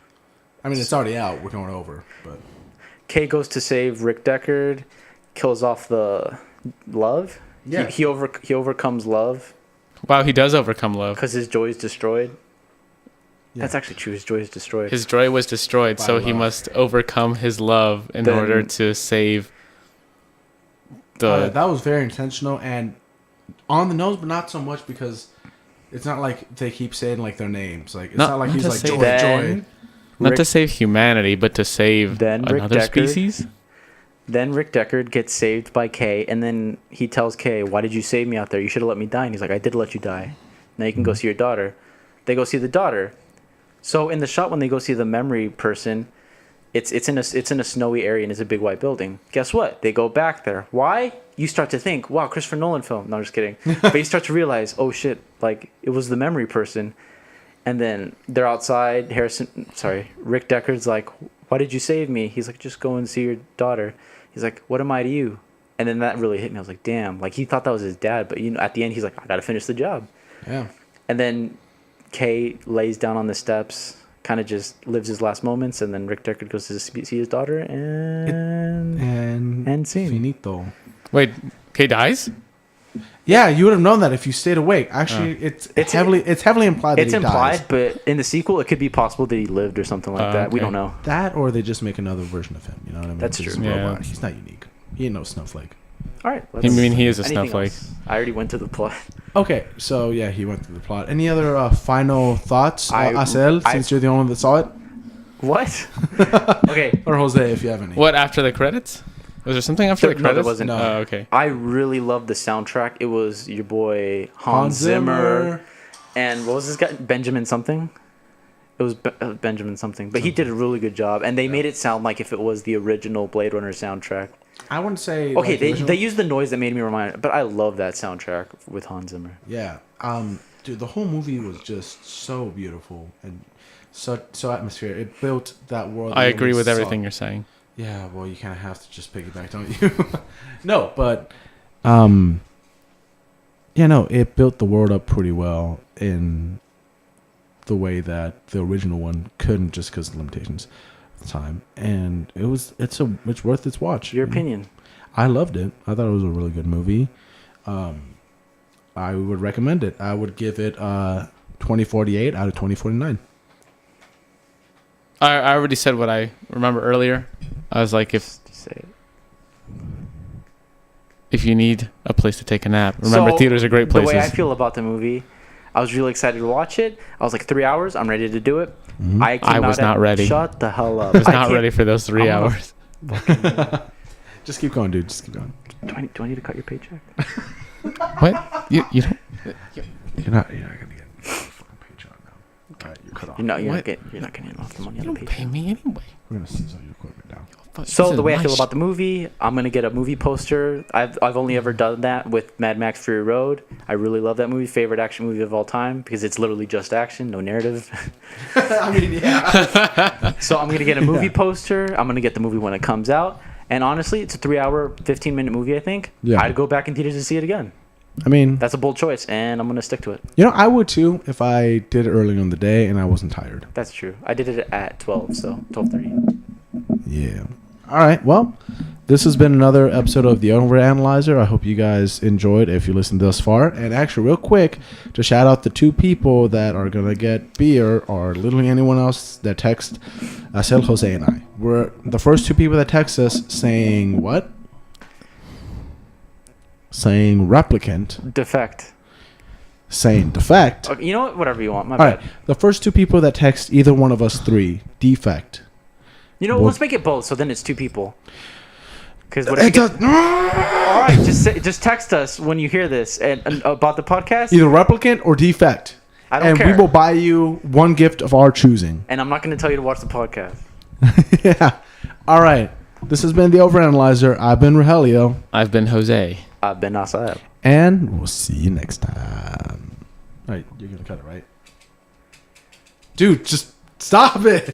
I mean, it's already out. We're going over, but... Kay goes to save Rick Deckard, kills off the love. Yeah. He overcomes love. Wow, he does overcome love. Because his joy is destroyed. Yeah. That's actually true. His joy is destroyed. His joy was destroyed, By so he love. must overcome his love in order to save the... that was very intentional and on the nose, but not so much because it's not like they keep saying, like, their names. Like, it's not like not he's to like, say joy, that. joy. Not to save humanity, but to save Then Rick another Deckard- species? Then Rick Deckard gets saved by Kay, and then he tells Kay, why did you save me out there? You should have let me die. And he's like, I did let you die. Now you can go see your daughter. They go see the daughter. So in the shot when they go see the memory person, it's in a snowy area and it's a big white building. Guess what? They go back there. Why? You start to think, wow, Christopher Nolan film. No, I'm just kidding. But you start to realize, oh shit, like it was the memory person. And then they're outside. Rick Deckard's like, why did you save me? He's like, just go and see your daughter. He's like, what am I to you? And then that really hit me. I was like, damn. Like, he thought that was his dad. But, at the end, he's like, I got to finish the job. Yeah. And then Kay lays down on the steps, kind of just lives his last moments. And then Rick Deckard goes to see his daughter and scene. Finito. Wait, Kay dies? Yeah, you would have known that if you stayed awake. Actually, it's heavily implied that It's he implied, dies. but in the sequel, it could be possible that he lived or something like that. We okay. don't know. That or they just make another version of him. You know what I mean? That's He's true. a Yeah. robot. He's not unique. He ain't no snowflake. All right. I mean, he is a anything snowflake. else? I already went to the plot. Okay, so yeah, he went through the plot. Any other final thoughts, Acel, I- since you're the only one that saw it? What? Okay. Or Jose, if you have any. What, after the credits? Was there something after the No, there credits? wasn't. No. Oh, okay. I really loved the soundtrack. It was your boy Hans Zimmer. And what was this guy? Benjamin something? It was Benjamin something. But he did a really good job. And they made it sound like if it was the original Blade Runner soundtrack. I wouldn't say. Okay, like, original. they used the noise that made me remind. But I love that soundtrack with Hans Zimmer. Yeah. Dude, the whole movie was just so beautiful and so atmospheric. It built that world. I that agree we with saw. everything you're saying. Yeah, well, you kind of have to just piggyback, don't you? No, but it built the world up pretty well in the way that the original one couldn't, just because of limitations at the time. And it's worth its watch. Your opinion? I loved it. I thought it was a really good movie. I would recommend it. I would give it 2048 out of 2049. I already said what I remember earlier. I was like, if you need a place to take a nap, remember So, theaters are great places. The way I feel about the movie, I was really excited to watch it. I was like, 3 hours, I'm ready to do it. Mhm. I was not ready. Shut the hell up. I was not ready for those 3 I'm hours. Just keep going, dude. Just keep going. Do I need to cut your paycheck? What? You don't? You're not gonna get fucking Patreon now. All right, you're cut off. You're not What? getting off the money You on the don't pay Patreon. me anyway. We're gonna seize all your equipment now. So the way I feel about the movie, I'm gonna get a movie poster. I've only ever done that with Mad Max Fury Road. I really love that movie. Favorite action movie of all time because it's literally just action, no narrative. I mean, yeah. So I'm gonna get a movie poster. I'm gonna get the movie when it comes out. And honestly, it's a 3-hour, 15-minute movie. I think. Yeah. I'd go back in theaters to see it again. I mean, That's a bold choice, and I'm gonna stick to it. I would too if I did it early in the day and I wasn't tired. That's true. I did it at 12, so 12:30. Yeah. All right. Well, this has been another episode of the Overanalyzer. I hope you guys enjoyed if you listened thus far. And actually, real quick, to shout out the 2 people that are going to get beer or literally anyone else that text Acel, Jose, and I. We're the first 2 people that text us saying what? Saying replicant. Defect. saying defect. Okay, you know what? Whatever you want. My All bad. right. The first 2 people that text either one of us 3 defect. You know, Well- let's make it both. So then it's 2 people. Because what It if you does, get, all right, just text us when you hear this and about the podcast. either replicant or defect. I don't and care. we will buy you one gift of our choosing. And I'm not going to tell you to watch the podcast. Yeah. All right. This has been the Overanalyzer. I've been Rogelio. I've been Jose. I've been Asael. And we'll see you next time. All right. You're going to cut it, right? Dude, just stop it.